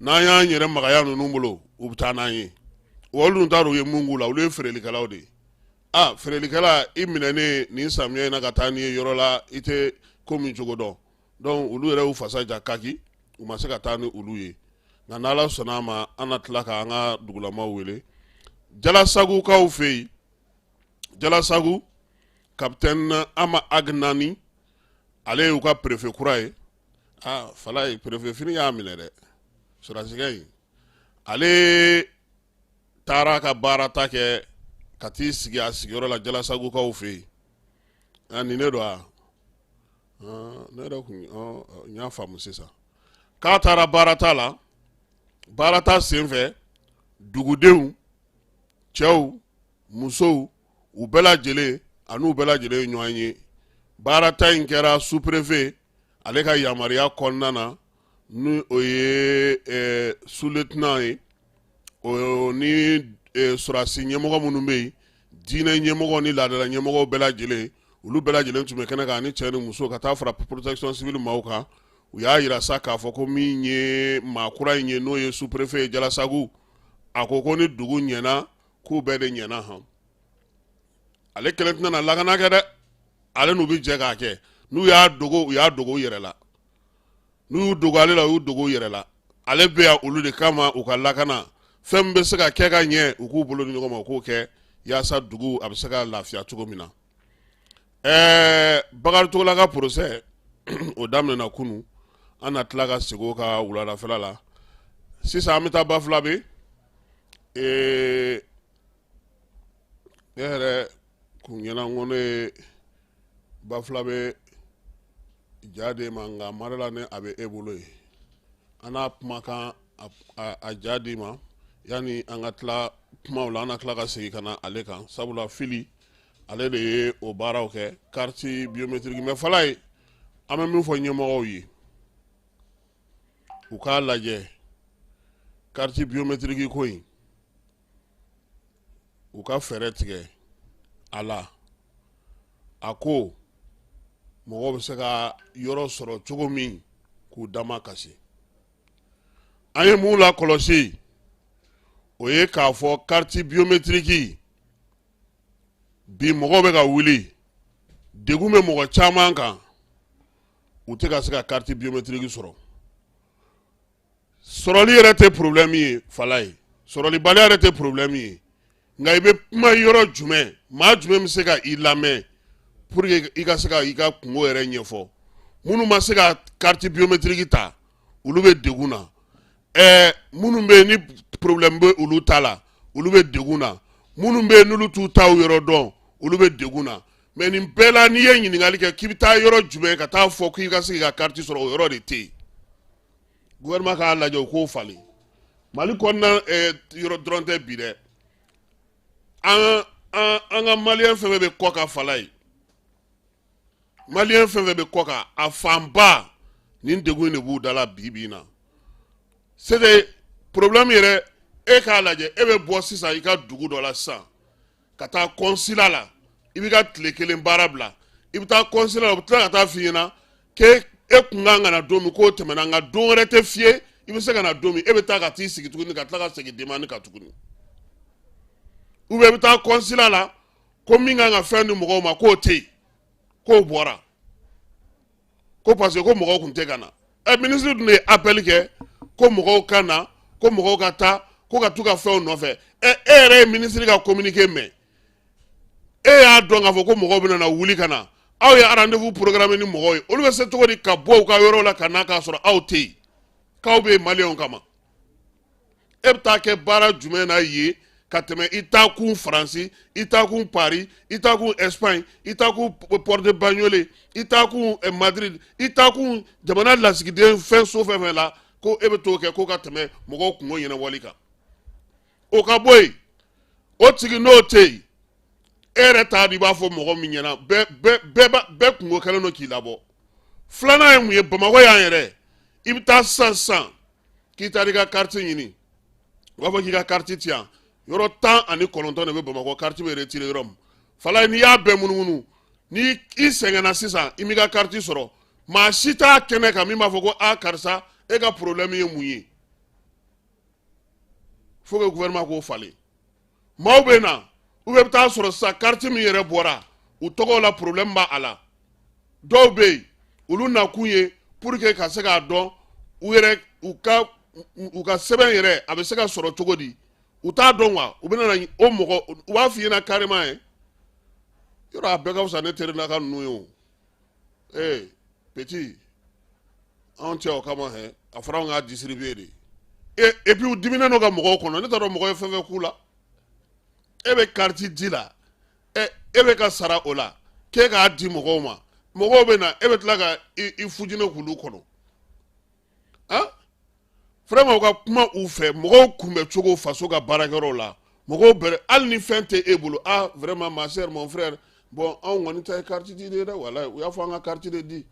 n'an y'an yɛrɛ magaya ninnu bolo u bɛ taa n'an ye olu dun t'a dɔn u ye mun k'u la olu ye feerelikɛlaw de ye feerelikɛla i minɛnen nin samiya in na ka taa n'i ye yɔrɔ la i tɛ ko min cogo dɔn donc olu yɛrɛ y'u fasa ja kaki u ma se ka taa ni olu ye nka n'Ala sɔnna a ma an na tila k'an ka dugulamaw wele Jalasagukaw fɛ yen Jalasagu capitaine Ama Agnani ale y'u ka préfet kura ye fala ye préfet fini y'a minɛ dɛ sɔrɔsigɛ in ale taara ka baara ta kɛ ka t'i sigi a sigiyɔrɔ la Jalasagukaw fɛ yen nin ne don wa ne yɛrɛ kun n y'a faamu sisan k'a taara baara ta la baara ta senfɛ dugudenw cɛw musow u bɛɛ lajɛlen an'u bɛɛ lajɛlen ye ɲɔgɔn ye baara ta in kɛra sous-préfet ale ka yamaruya kɔnɔna na ni o ye sous-lieutenant ye o ni sɔrɔdasi ɲɛmɔgɔ minnu bɛ yen diinɛ ɲɛmɔgɔ ni laadala ɲɛmɔgɔw bɛɛ lajɛlen olu bɛɛ lajɛlen tun bɛ kɛnɛ kan ni cɛ ni muso ka taa fara protection civile maaw kan u y'a yira sa k'a fɔ ko min ye maa kura in ye n'o ye sous-préfet ye Jalasagu a ko ni dugu ɲɛna k'u bɛɛ de ɲɛna han ale kelen tɛna lakana kɛ dɛ ale n'u bɛ jɛ k'a kɛ n'u y'a dogo u y'a dogo u yɛrɛ la n'u y'u dogo ale la u y'u dogo u yɛrɛ la ale bɛ yan olu de kama u ka lakana fɛn min bɛ se ka kɛ ka ɲɛ u k'u bolo ni ɲɔgɔn ma u k'o kɛ yaasa dugu a bɛ se ka lafiya cogo min na Bakari ka procès o daminɛna kunu an na tila ka segin o ka wuladafɛla la sisan an bɛ taa Bafulabe ne yɛrɛ kun ɲɛna n ko ne ye Bafulabe ja de ma nka mara la ne a bɛ e bolo ye an n'a kumakan a ja di ma yanni an ka tila kumaw la an na tila ka segin ka na ale kan sabula Fili ale de ye o baaraw kɛ carte biométrique mais fala ye an bɛ min fɔ ɲɛmɔgɔw ye u k'a lajɛ carte biométrique ko in u ka fɛɛrɛ tigɛ a la a ko mɔgɔw bɛ se ka yɔrɔ sɔrɔ cogo min k'u dama kasi an ye mun lakɔlɔsi o ye k'a fɔ carte biométrique bi mɔgɔw bɛ ka wuli degun bɛ mɔgɔ caman kan u tɛ ka se ka carte biométrique sɔrɔ sɔrɔli yɛrɛ tɛ problème ye fala ye sɔrɔlibaliya yɛrɛ tɛ problème ye nka i bɛ kuma yɔrɔ jumɛn maa jumɛn bɛ se ka i lamɛn pour que i ka se ka i ka kungo yɛrɛ ɲɛfɔ minnu ma se ka carte biométrique ta olu bɛ degun na minnu bɛ yen ni problème bɛ olu ta la olu bɛ degun na minnu bɛ yen n'olu t'u taw yɔrɔ dɔn olu bɛ degun na mais nin bɛɛ la n'i ye ɲininkali kɛ k'i bɛ taa yɔrɔ jumɛn ka taa fɔ k'i ka se k'i ka carte sɔrɔ o yɔrɔ de tɛ yen gouvernement k'a lajɛ o k'o falen mali kɔnɔna yɔrɔ dɔrɔn tɛ bi dɛ an ka maliyɛn fɛn fɛn bɛ kɔ ka fala ye maliyɛn fɛn fɛn bɛ kɔ kan a fanba nin degun de b'u da la bi bi in na c'est problème yɛrɛ e k'a lajɛ e bɛ bɔ sisan i ka dugu dɔ la sisan ka taa consulat la i b'i ka tile kelen baara bila i bɛ taa consulat la u bɛ tila ka taa f'i ɲɛna k'e kun kan ka na don min k'o tɛmɛna nka don wɛrɛ tɛ f'i ye i bɛ se ka na don min e bɛ taa ka t'i sigi tuguni ka tila ka segin demande kan tuguni ou bien i bɛ taa consulat la ko min kan ka fɛn di mɔgɔw ma k'o tɛ yen k'o bɔra ko parce que ko mɔgɔw tun tɛ ka na ministre dun de ye appel kɛ ko mɔgɔw ka na ko mɔgɔw ka taa ko ka t'u ka fɛnw nɔfɛ e yɛrɛ ye ministre ka communiqué mɛn e y'a dɔn k'a fɔ ko mɔgɔw bɛna na wuli ka na aw ye rendez-vous programme ni mɔgɔw ye olu bɛ se cogo di ka bɔ u ka yɔrɔ la ka na k'a sɔrɔ aw tɛ yen k'aw bɛ maliyɛnw kama e bɛ taa kɛ baara jumɛn na yen ka tɛmɛ i taa kun faransi i taa kun paris i taa kun espagne i taa kun porte bagnole i taa kun madrid i taa kun jamana lasigiden fɛn so fɛn fɛn la ko e bɛ t'o kɛ ko ka tɛmɛ mɔgɔw kungo ɲɛnabɔli kan o ka bɔ yen o tigi n'o tɛ yen e yɛrɛ t'a dɔn i b'a fɔ mɔgɔ min ɲɛna bɛɛ kungo kɛlen don k'i labɔ filanan ye mun ye bamakɔ y'an yɛrɛ i bɛ taa sisan k'i taara i ka carte ɲini u b'a fɔ k'i ka carte ti yan yɔrɔ 19 de bɛ bamakɔ carte bɛ retiré yɔrɔ min fala n'i y'a bɛɛ munumunu ni i sɛgɛnna sisan i m'i ka carte sɔrɔ maa si t'a kɛnɛ kan min b'a fɔ ko karisa e ka problème ye mun ye faut que gouvernement k'o falen maaw bɛ na ou bɛ taa sɔrɔ sisan carte min yɛrɛ bɔra u tɔgɔw la problème b'a la dɔw bɛ yen olu nakun ye pour que ka se k'a dɔn u ka sɛbɛn yɛrɛ a bɛ se ka sɔrɔ cogo di u t'a dɔn wa u bɛna na o mɔgɔ u b'a f'i ɲɛna carrément ye yɔrɔ a bɛɛ ka fisa ne teri n'a ka ninnu ye o petit anw cɛ o kama a fɔra anw k'a distribuer de et puis u diminen don ka mɔgɔw kɔnɔ ne t'a dɔn mɔgɔ ye fɛn fɛn k'u la e bɛ carte di la e bɛ ka sara o la k'e k'a di mɔgɔw ma mɔgɔw bɛ na e bɛ tila ka i fujine k'olu kɔnɔ vraiment u ka kuma u fɛ mɔgɔw kunbɛ cogo faso ka baarakɛyɔrɔ la mɔgɔw bɛrɛ hali ni fɛn tɛ e bolo vraiment ma sœur mon frère bon anw kɔni ta ye carte di de dɛ walayi u y'a fɔ an ka carte de di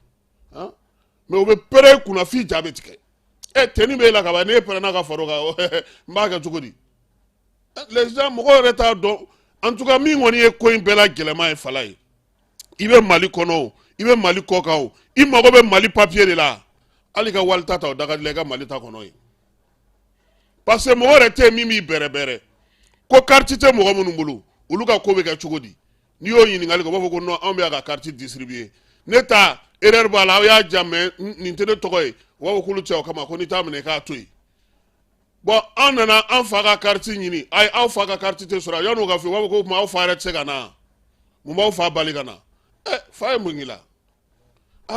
mais u bɛ pɛrɛ e kunna f'i ja bɛ tigɛ tenni b'e la ka ban n'e pɛrɛnna ka far'o kan n b'a kɛ cogo di les gens mɔgɔw yɛrɛ t'a dɔn en tout cas min kɔni ye ko in bɛɛ la gɛlɛman ye fala ye i bɛ mali kɔnɔ o i bɛ mali kɔ kan o i mago bɛ mali papier de la hali ka wali ta o dagadila i ka mali ta kɔnɔ ye parce que mɔgɔ yɛrɛ tɛ min b'i bɛrɛbɛrɛ ko carte tɛ mɔgɔ minnu bolo olu ka ko bɛ kɛ cogo di n'i y'o ɲininkali kɛ u b'a fɔ ko non anw bɛ ka carte distribuer ne ta erreur b'a la aw y'a ja mais nin tɛ ne tɔgɔ ye u b'a fɔ k'olu cɛ o kama ko n'i t'a minɛ i k'a to yen bon an nana an fa ka carte ɲini ayi aw fa ka carte tɛ sɔrɔ yan'o ka fɔ u b'a fɔ ko o tuma aw fa yɛrɛ tɛ se ka na mun b'aw fa bali ka na fa ye mun k'i la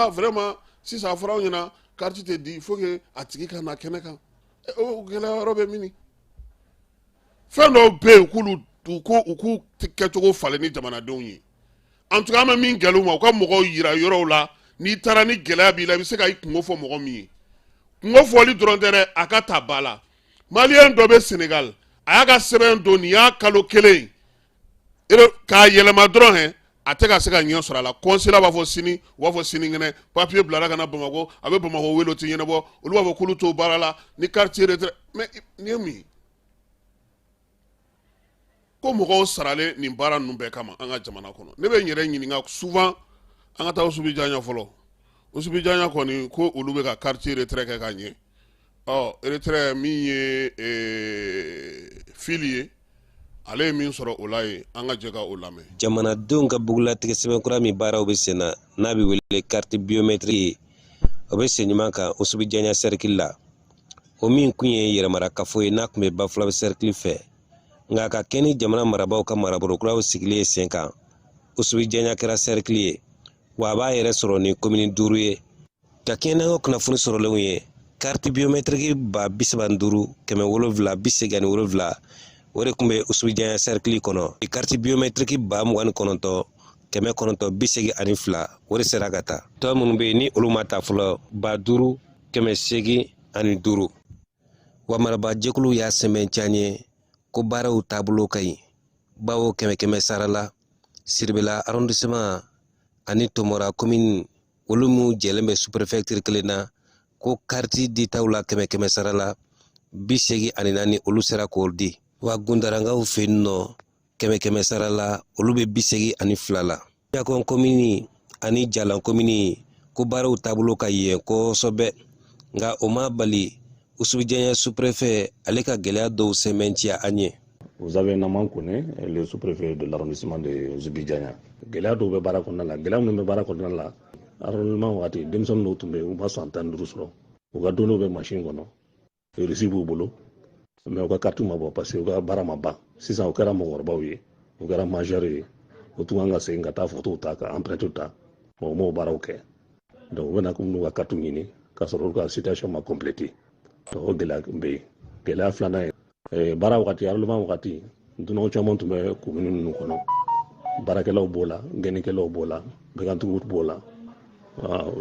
vraiment sisan a fɔra anw ɲɛna carte tɛ di il faut que a tigi ka na kɛnɛ kan o gɛlɛya yɔrɔ bɛ min fɛn dɔw bɛ yen u k'u kɛcogo falen ni jamanadenw ye en tout cas an bɛ min gɛlɛya u ma u ka mɔgɔw yira yɔrɔw la n'i taara ni gɛlɛya b'i la i bɛ se ka i kungo fɔ mɔgɔ min ye kungo fɔli dɔrɔn tɛ dɛ a ka ta ba la maliyɛn dɔ bɛ Sénégal a y'a ka sɛbɛn don nin y'a kalo kelen k'a yɛlɛma dɔrɔn a tɛ ka se ka ɲɛ sɔrɔ a la kɔnsela b'a fɔ sini u b'a fɔ sinikɛnɛ papiye bilara ka na Bamakɔ a bɛ Bamakɔ wele o tɛ ɲɛnabɔ olu b'a fɔ k'olu t'o baara la ni quartier retraite mais nin ye mun ye ko mɔgɔw saralen nin baara ninnu bɛɛ kama an ka jamana kɔnɔ ne bɛ n yɛrɛ ɲininka souvent an ka taa Usubijaɲa fɔlɔ Usubijaɲa kɔni ko olu bɛ ka quartier retraite kɛ ka ɲɛ retraite min ye fili ye ale ye min sɔrɔ o la ye an ka jɛ ka o lamɛn jamanadenw ka bugulatigɛ sɛbɛnkura min baaraw bɛ sen na n'a bɛ wele carte biométrique ye o bɛ sen ɲuman kan Usubijaɲa cercle la o min kun ye yɛrɛmarakafo ye n'a tun bɛ Bafulabe cercle fɛ nka ka kɛ ni jamana marabaaw ka marabolokuraw sigilen ye sen kan Usubijaɲa kɛra cercle ye wa a b'a yɛrɛ sɔrɔ ni commune 5 ye ka kɛɲɛ n'an ka kunnafoni sɔrɔlenw ye carte biométrique 75,787 o de tun bɛ Usubijaɲa cercle kɔnɔ carte biométrique 29,982 o de sera ka taa tɔ minnu bɛ yen ni olu ma ta fɔlɔ 50,805 wa marabaajɛkulu y'a sɛmɛntiya n ye ko baaraw taabolo ka ɲi bawo 100 sara la Siribela arrondissement ani Tomora commune olu min jɛlen bɛ sous-préfecture kelen na ko carte ditaw la 100 sara la 84 olu sera k'o di wa Gundarangaw fɛ yen nɔ 100 sara la olu bɛ 82 la Jakɔn commune ani Jalan commune ko baaraw taabolo ka yen kosɛbɛ nka o ma bali Usubijaɲa sous-préfet ale ka gɛlɛya dɔw sɛmɛntiya an ye. Vous avez nommé le sous-préfet de l'arrondissement de Usubijaɲa. Gɛlɛya dɔw bɛ baara kɔnɔna la gɛlɛya minnu bɛ baara kɔnɔna la arrondissement waati denmisɛnnin dɔw tun bɛ yen u ma sɔn 15 sɔrɔ u ka donnaw bɛ machine kɔnɔ reçu b'u bolo mais u ka carte ma bɔ parce que u ka baara ma ban sisan u kɛra mɔgɔkɔrɔbaw ye u kɛra majeur ye u tun kan ka segin ka taa photo ta ka empreinte ta bon u m'o baaraw kɛ donc u bɛna n'u ka carte ɲini k'a sɔrɔ olu ka situation ma complété donc o gɛlɛya bɛ yen gɛlɛya filanan ye baara wagati arrondissement wagati dunanw caman tun bɛ commune ninnu kɔnɔ baarakɛlaw b'o la gɛnnikɛlaw b'o la bɛkantigiw b'o la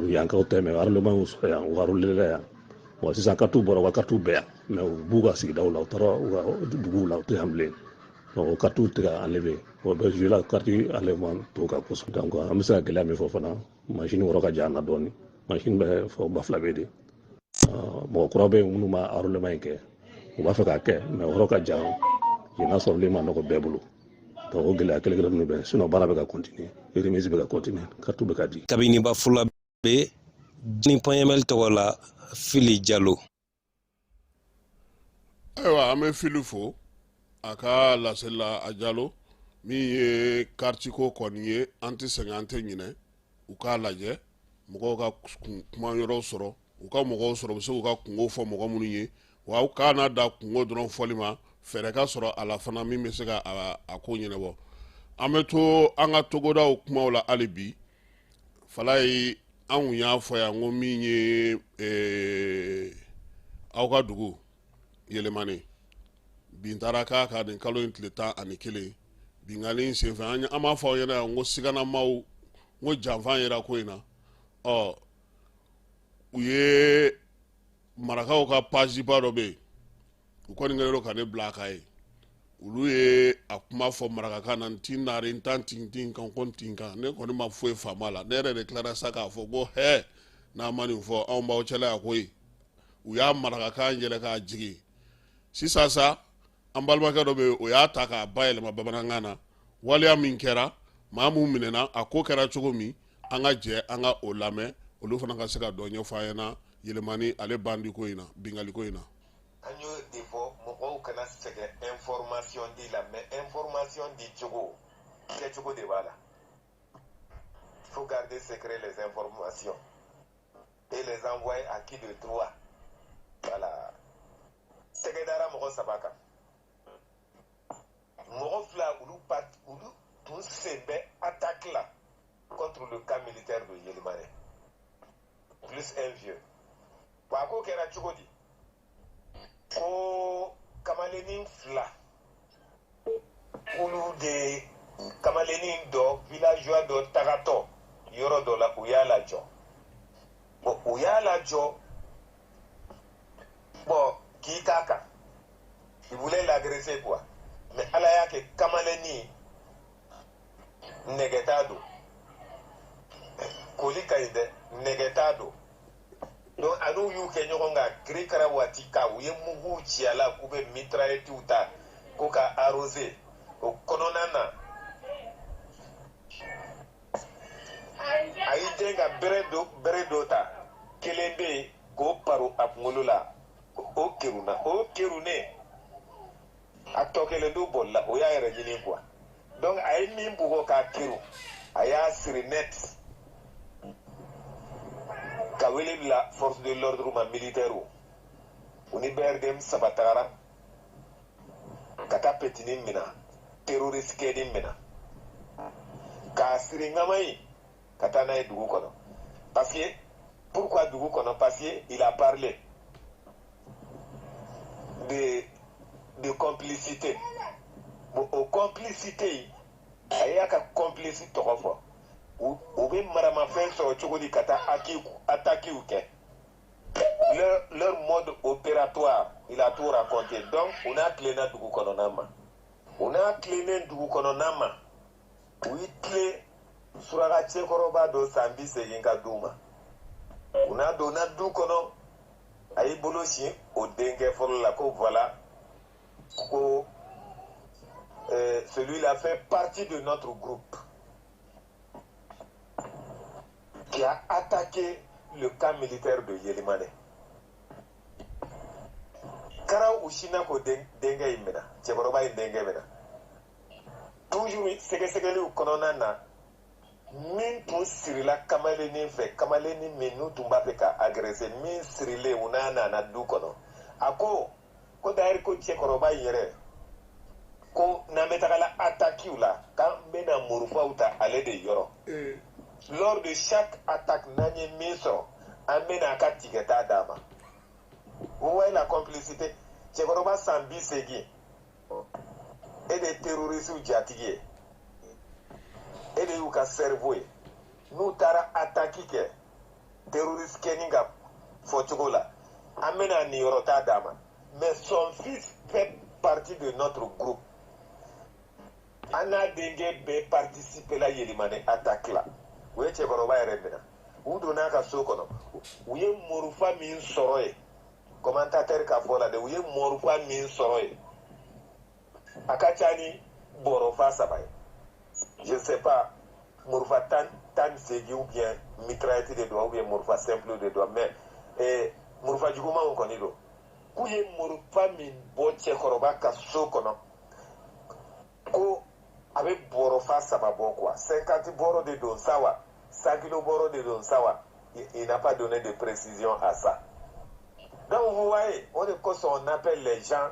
yankaw tɛ mais arrondissement y'u sɔrɔ yan u ka relais la yan bon sisan carte bɔra u ka carte bɛɛ yan mais u b'u ka sigidaw la u taara u ka duguw la u tɛ yan bilen donc o carte tɛ ka enlever o bɛ jouer la carte enlèvement tɔw kan kosɛbɛ donc an bɛ se ka gɛlɛya min fɔ fana machine wɔrɔ ka jan an na dɔɔni machine bɛ fɔ Bafulabe de mɔgɔ kura bɛ yen minnu ma arrondissement in kɛ u b'a fɛ k'a kɛ mais wɔrɔ ka jan yen n'a sɔrɔlen ma nɔgɔ bɛɛ bolo donc o gɛlɛya kelen ninnu bɛ sinon baara bɛ ka continuer remise bɛ ka continuer carte bɛ ka di kabini Bafulabe ni pɔnyɛmɛli tɔgɔ la Fili Jalo ayiwa an bɛ Fili fo a ka laseli la a Jalo min ye carte ko kɔni ye an tɛ sɛgɛn an tɛ ɲinɛ u k'a lajɛ mɔgɔw ka kuma yɔrɔ sɔrɔ u ka mɔgɔw sɔrɔ u bɛ se k'u ka kungo fɔ mɔgɔ minnu ye wa u k'a n'a da kungo dɔrɔn fɔli ma fɛɛrɛ ka sɔrɔ a la fana min bɛ se ka a ko ɲɛnabɔ an bɛ to an ka togodaw kumaw la hali bi fala ye an kun y'a fɔ yan ko min ye aw ka dugu Yɛlɛmani bin taara k'a ka nin kalo in tile 11 binkali in senfɛ an b'a fɔ aw ɲɛna yan ko siganamaw ko janfan yera ko in na u ye marakaw ka page ba dɔ bɛ yen u kɔni kɛlen don ka ne bila a ka ye olu ye a kuma fɔ marakakan na n ti naare n tan tin kan ko n tin kan ne kɔni ma foyi faamu a la ne yɛrɛ de tilara sa k'a fɔ ko n'a ma nin fɔ anw b'aw cɛla yan koyi u y'a marakakan yɛlɛ k'a jigin sisan sa an balimakɛ dɔ bɛ yen o y'a ta k'a bayɛlɛma bamanankan na waleya min kɛra maa mun minɛna a ko kɛra cogo min an ka jɛ an ka o lamɛn olu fana ka se ka dɔ ɲɛfɔ an ɲɛna Yɛlɛmani ale bandi ko in na bingali ko in na an y'o de fɔ mɔgɔw kana sɛgɛn information di la mais information di cogo kɛcogo de b'a la il faut garder secret les informations et les envoyer à qui de droit voilà sɛgɛdara mɔgɔ 3 kan mɔgɔ 2 olu tun sen bɛ attaque la contre le camp militaire de Yɛlɛmani plus un vieux wa ko kɛra cogo di ko kamalenin 2 olu de kamalenin dɔ villageois dɔ tagatɔ yɔrɔ dɔ la u y'a lajɔ bon u y'a lajɔ bon k'i k'a kan il voulait l'agresser quoi mais ala y'a kɛ kamalenin negetado koli kaide negetado donc anu yu ke nyogonga krikara watika uye mugu chiala kube mitraillette uta koka arrosé o kononana ayi denga beredo ta kelembe ko paru apngolula o kerune a tokelendo bolla o ya yɛrɛ ɲini quoi donc a ye min bugo k'a keru a y'a siri net ka wele bila force de l'ordre ma militaire u ni BRDM saba tagara ka taa petini mina terroriste kɛni mina k'a siri ŋamayi ka taa n'a ye dugu kɔnɔ parce que pourquoi dugu kɔnɔ parce que il a parlé de complicité. Bon, au complicité, il y a qu'à complicité trois fois. Ou bien madame fait sur le chocolat kata attaqué ou qu'est. Leur mode opératoire, il a tout raconté. Donc, on a clé na dugu kononama. On a clé na dugu kononama. Oui, clé sur la tchekoroba do sambi se yinga douma. On a donné du kono. Aïe bolochi au dengue for la co voilà. Celui-là fait partie de notre groupe qui a attaqué le camp militaire de Yelimane. Kara Ushina ko dengue imena, Tchekoroba dengue imena. Toujours segele ou kononana min pour sirila kamaleni fait kamaleni menu tumba peka agressé min sirile unana na du kono. Ako ko dair ko Tchekoroba yere ko na metakala attaque ou là quand bena murufa uta aller de yoro lors de chaque attaque nanye miso amena ka tigeta dama vous voyez la complicité Tchekoroba sambi segi et des terroristes ou jatigué et de yuka cerveau nous tara attaque ke terroriste keninga fotogola amena ni yorota dama mais son fils fait partie de notre groupe. Anna Dengue be participer la Yelimane attaque là. Vous êtes Tchekoroba et Remena. Vous donnez un sokono. Vous êtes Morufa min soroye. Commentateur Kafola de vous êtes Morufa min soroye. Akachani Borofa Sabaye. Je ne sais pas, Morufa tan segi ou bien mitraillette de doigts ou bien Morufa simple de doigts. Mais Morufa Djougouma on connaît l'eau. Kuye Morufa min bo Tchekoroba ka sokono. Ko avec Borofa Sababo quoi. 50 boros de Donsawa, 100 kg boros de Donsawa. Il n'a pas donné de précision à ça. Donc vous voyez, on appelle les gens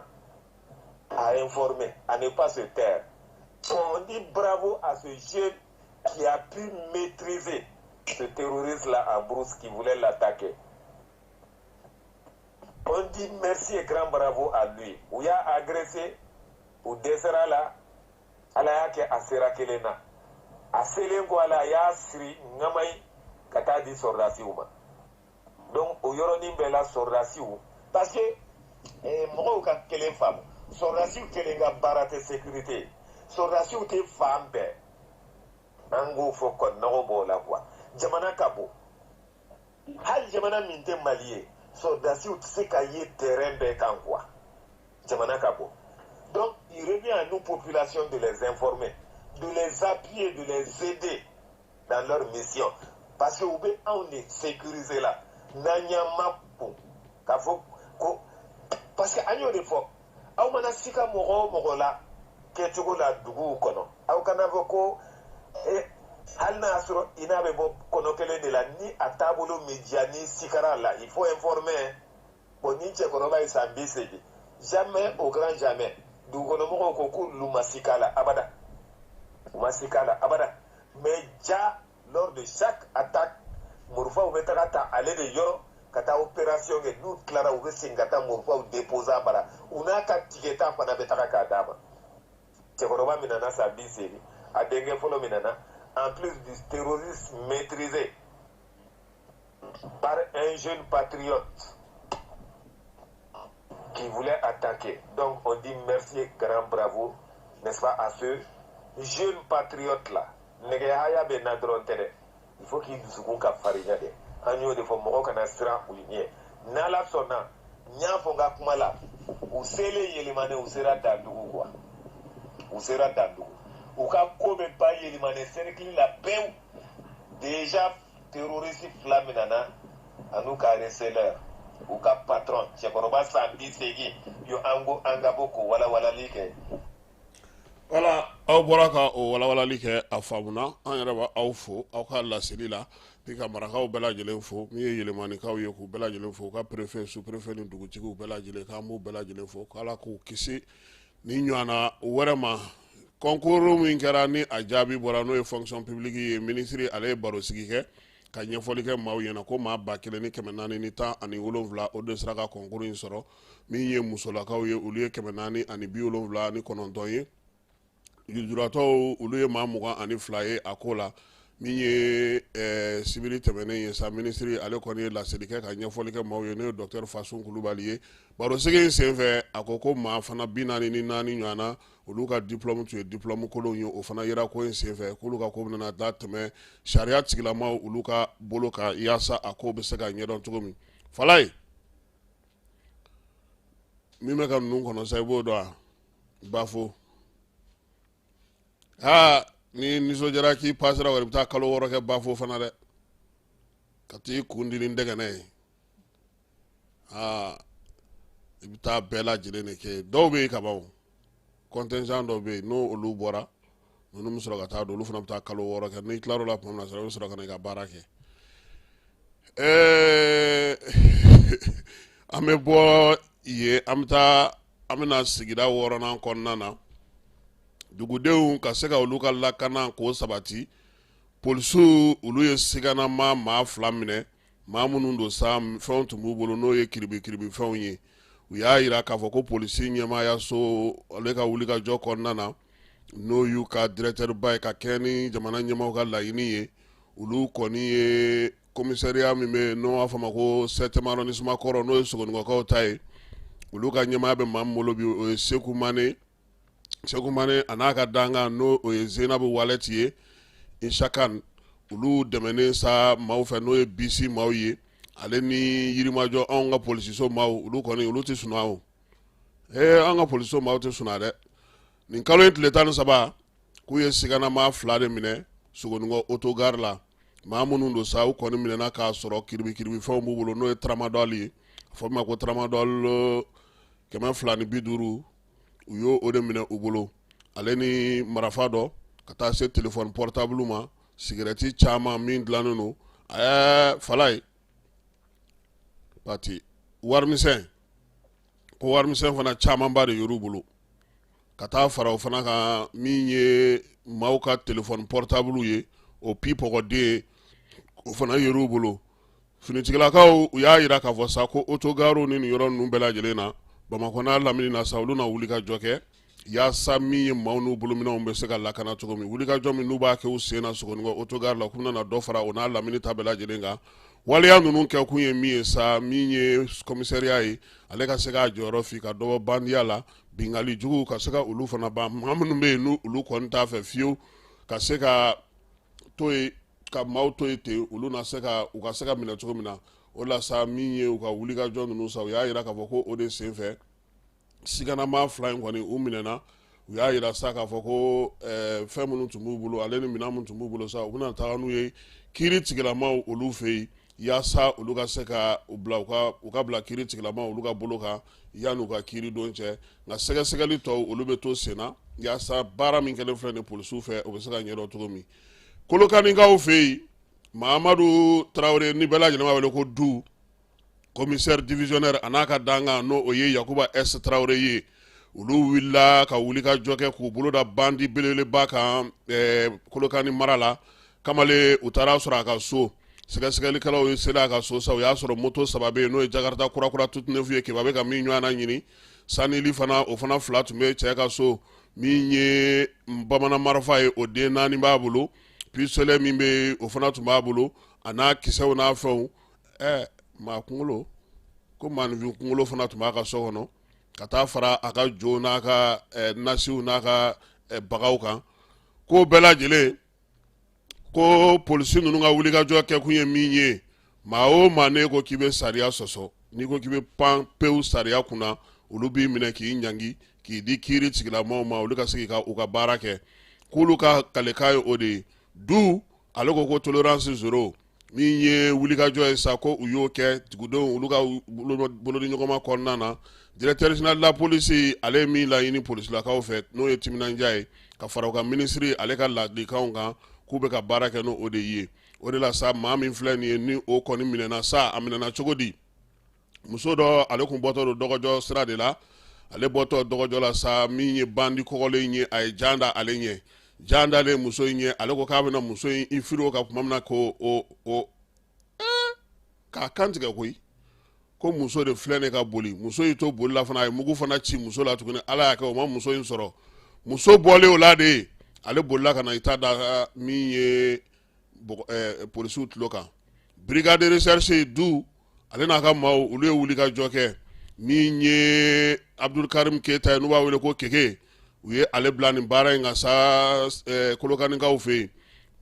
à informer, à ne pas se taire. On dit bravo à ce jeune qui a pu maîtriser ce terroriste-là en brousse qui voulait l'attaquer. On dit merci et grand bravo à lui. Où il a agressé, ou desera là, ala yake asera kelena aselengo ala ya siri ngamai kata di sordasi uma donc o yoro ni bela sordasi u parce que mo ka kelen fam sordasi kelenga barate sécurité sordasi u te fambe ango foko no bola quoi jamana kabo hal jamana minte malié sordasi u se kaye terrain be kan quoi jamana kabo. Donc, il revient à nous, populations, de les informer, de les appuyer, de les aider dans leur mission. Parce que on est sécurisé là. Parce que, agneau de fois, on a sika moro là, que tu la dugu kono. Au kanavoko, et halna asro, inabe bo konokele de la ni à tabolo médiani sikara là. Il faut informer. Bon, ni Tchekoroba et Sambisegi. Jamais, au grand jamais. Dugonomo koko lumasikala abada. Masikala abada. Mais déjà, lors de chaque attaque, Mourfa ou Betarata allait de Yoro, kata opération et nous, Clara ou Singata, Mourfa ou déposa bara. Una katigeta pana Betaraka dama. Tchekoroba minana sa biseri. A dengue folo minana. En plus du terrorisme maîtrisé par un jeune patriote qui voulait attaquer. Donc on dit merci, grand bravo, n'est-ce pas, à ce jeune patriote-là. nege haya be na dron tede il faut qu'il dusukun ka farinya de an yo de fo mogo kana siran u nye n'ala sɔnna ɲa fɔ n ka kuma la u selen yelimane u sera dandugu quoi u sera dandugu u ka ko bɛ ba yelimane cercle la pewu déjà terroriste fila min nana an'u ka receleur u ka patron cɛkɔrɔba san 80 yo an ka bɔ k'o walawalali kɛ. Voilà, aw bɔra ka o walawalali kɛ a faamuna an yɛrɛ b'a aw fo aw ka laseli la ni ka marakaw bɛɛ lajɛlen fo min ye yɛlɛmanikaw ye k'u bɛɛ lajɛlen fo ka préfet sous-préfet ni dugutigiw bɛɛ lajɛlen k'an b'u bɛɛ lajɛlen fo k'Ala k'u kisi ni ɲɔgɔnna wɛrɛ ma. Concours min kɛra ni a jaabi bɔra n'o ye fonction publique ye ministre ale ye barosigi kɛ ka ɲɛfɔli kɛ maaw ɲɛna ko maa 1417 o de sera ka concours in sɔrɔ min ye musolakaw ye olu ye 479 ye. Lujuratɔw olu ye maa 22 ye a ko la min ye sibiri tɛmɛnen ye sa ministre ale kɔni ye laseli kɛ ka ɲɛfɔli kɛ maaw ye n'o ye docteur Fasun Kulubali ye barosigi in senfɛ a ko ko maa fana 44 ɲɔgɔnna olu ka diplôme tun ye diplôme kolonw ye o fana yera ko in senfɛ k'olu ka ko bɛna da tɛmɛ sariya tigilamaw olu ka bolo kan yaasa a ko bɛ se ka ɲɛdɔn cogo min. Falaye min bɛ ka ninnu kɔnɔ sa i b'o dɔn a bafo ni nisɔndiyara k'i pasera wɛrɛ i bɛ taa kalo 6 kɛ bafo fana dɛ ka t'i kun di ni dɛgɛnɛ ye i bɛ taa bɛɛ lajɛlen de kɛ dɔw bɛ yen ka ban contingent dɔw bɛ yen n'o olu bɔra ninnu bɛ sɔrɔ ka taa don olu fana bɛ taa kalo 6 kɛ n'i tilar'o la tuma min na sɔrɔ i bɛ sɔrɔ ka na i ka baara kɛ an bɛ bɔ yen an bɛna sigida 6nan kɔnɔna na dugudenw ka se ka olu ka lakana k'o sabati polisiw olu ye siganama maa 2 minɛ maa minnu don sa fɛnw tun b'u bolo n'o ye kiribikiribi fɛnw ye u y'a jira k'a fɔ ko polisi ɲɛmaayaso ale ka wulikajɔ kɔnɔna na n'o y'u ka directeur ba ye ka kɛɲɛ ni jamana ɲɛmaaw ka laɲini ye olu kɔni ye commissariat min bɛ n'o b'a fɔ ma ko 7e arrondissement kɔrɔ n'o ye Sogonikɔkaw ta ye olu ka ɲɛmaaya bɛ maa min bolo bi o ye Seku Mane a n'a ka dankan n'o ye Zenabu Waleti ye Ishakan olu dɛmɛnen sa maaw fɛ n'o ye bisi maaw ye ale ni Yirimajɔ anw ka polisiso maaw olu kɔni olu tɛ suna o an ka polisiso maaw tɛ suna dɛ nin kalo in tile 13 k'u ye siganama 2 de minɛ Sogonikɔ autogare la maa minnu don sa u kɔni minɛna k'a sɔrɔ kiribikiribi fɛnw b'u bolo n'o ye tramadol ye a fɔ min ma ko tramadol 250 u y'o de minɛ u bolo ale ni marafa dɔ ka taa se téléphone portable ma cigarette caman min dilannen don Falaye pati warimisɛn fana camanba de yor'u bolo ka taa fara o fana kan min ye maaw ka téléphone portable ye o pipɔgɔden o fana yor'u bolo finitigilakaw u y'a jira k'a fɔ sa ko autogarew ni nin yɔrɔ ninnu bɛɛ lajɛlen na Bamakɔ n'a lamini na sa olu na wuli ka jɔ kɛ yaasa min ye maaw n'u bolominɛnw bɛ se ka lakana cogo min wuli ka jɔ min n'u b'a kɛ u sen na Sogonikɔ autogare la k'u bɛna dɔ fara o n'a lamini ta bɛɛ lajɛlen kan waleya ninnu kɛ kun ye min ye sa min ye commissariat ye ale ka se k'a jɔyɔrɔ fi ka dɔ bɔ bandiya la bingali jugu ka se ka olu fana ban maa minnu bɛ yen n'olu kɔni t'a fɛ fiyewu ka se ka to yen ka maaw to yen ten olu u ka se ka minɛ cogo min na o la sa min ye u ka wulikajɔ ninnu sa u y'a jira k'a fɔ ko o de senfɛ siganama 2 in kɔni u minɛna u y'a jira sa k'a fɔ ko fɛn minnu tun b'u bolo ale ni minɛn minnu tun b'u bolo sa u bɛna taga n'u ye kiiri tigilamaw olu fɛ yen yaasa olu ka se ka u ka bila kiiri tigilamaw olu ka bolo kan yan'u ka kiiri don cɛ nka sɛgɛsɛgɛli tɔw olu bɛ to sen na yaasa baara min kɛlen filɛ nin polisiw fɛ o bɛ se ka ɲɛdɔn cogo min Kolokanikaw fɛ yen Mahamadu Tarawele ni bɛɛ lajɛlen b'a wele ko Du commissaire divisionnaire a n'a ka dankan n'o o ye Yakuba S Tarawele ye olu wulila ka wuli ka jɔ kɛ k'u bolo da bandi belebeleba kan Kolokani mara la kamalen u taara sɔrɔ a ka so sɛgɛsɛgɛlikɛlaw ye seli a ka so sa u y'a sɔrɔ moto 3 bɛ yen n'o ye Jakarta kurakura toute neuf ye keba bɛ ka min ɲɔgɔnna ɲini sanili fana o fana 2 tun bɛ cɛ ka so min ye bamanan marifa ye o den 4 b'a bolo pistolet min bɛ o fana tun b'a bolo a n'a kisɛw n'a fɛnw maa kunkolo ko maanifin kunkolo fana tun b'a ka so kɔnɔ ka taa fara a ka jo n'a ka nasiw n'a ka bagaw kan ko bɛɛ lajɛlen ko polisi ninnu ka wulikajɔ kɛ kun ye min ye maa o maa ne ko k'i bɛ sariya sɔsɔ n'i ko k'i bɛ pan pewu sariya kunna olu b'i minɛ k'i ɲangi k'i di kiiri tigilamɔgɔw ma olu ka se u ka baara kɛ k'olu ka kalekan ye o de ye du ale ko tolérance zéro min ye wulikajɔ ye sa ko u y'o kɛ dugudenw olu ka bolodiɲɔgɔnma kɔnɔna na directeur général de la police ale ye min laɲini polisilakaw fɛ n'o ye timinandiya ye ka fara u ka ministre ale ka ladilikanw kan k'u bɛ ka baara kɛ n'o de ye o de la sa maa min filɛ nin ye ni o kɔni minɛna sa a minɛna cogo di muso dɔ ale kun bɔtɔ don dɔgɔjɔ sira de la ale bɔtɔ dɔgɔjɔ la sa min ye bandi kɔgɔlen ye a ye jan da ale ɲɛ jan dalen muso in ye ale ko k'a bɛna muso in i firi o ka tuma min na ko k'a kantigɛ koyi ko muso de filɛ ne ka boli muso y'i to boli la fana a ye mugu fana ci muso la tuguni ala y'a kɛ o ma muso in sɔrɔ muso bɔlen o la de ye ale bolila ka na i ta da min ye polisiw tulo kan brigade de recherche du ale n'a ka maaw olu ye wuli ka jɔ kɛ min ye Abdul Karim Keyita ye n'u b'a wele ko keke u ye ale bila nin baara in ka sa kolokanikaw fɛ yen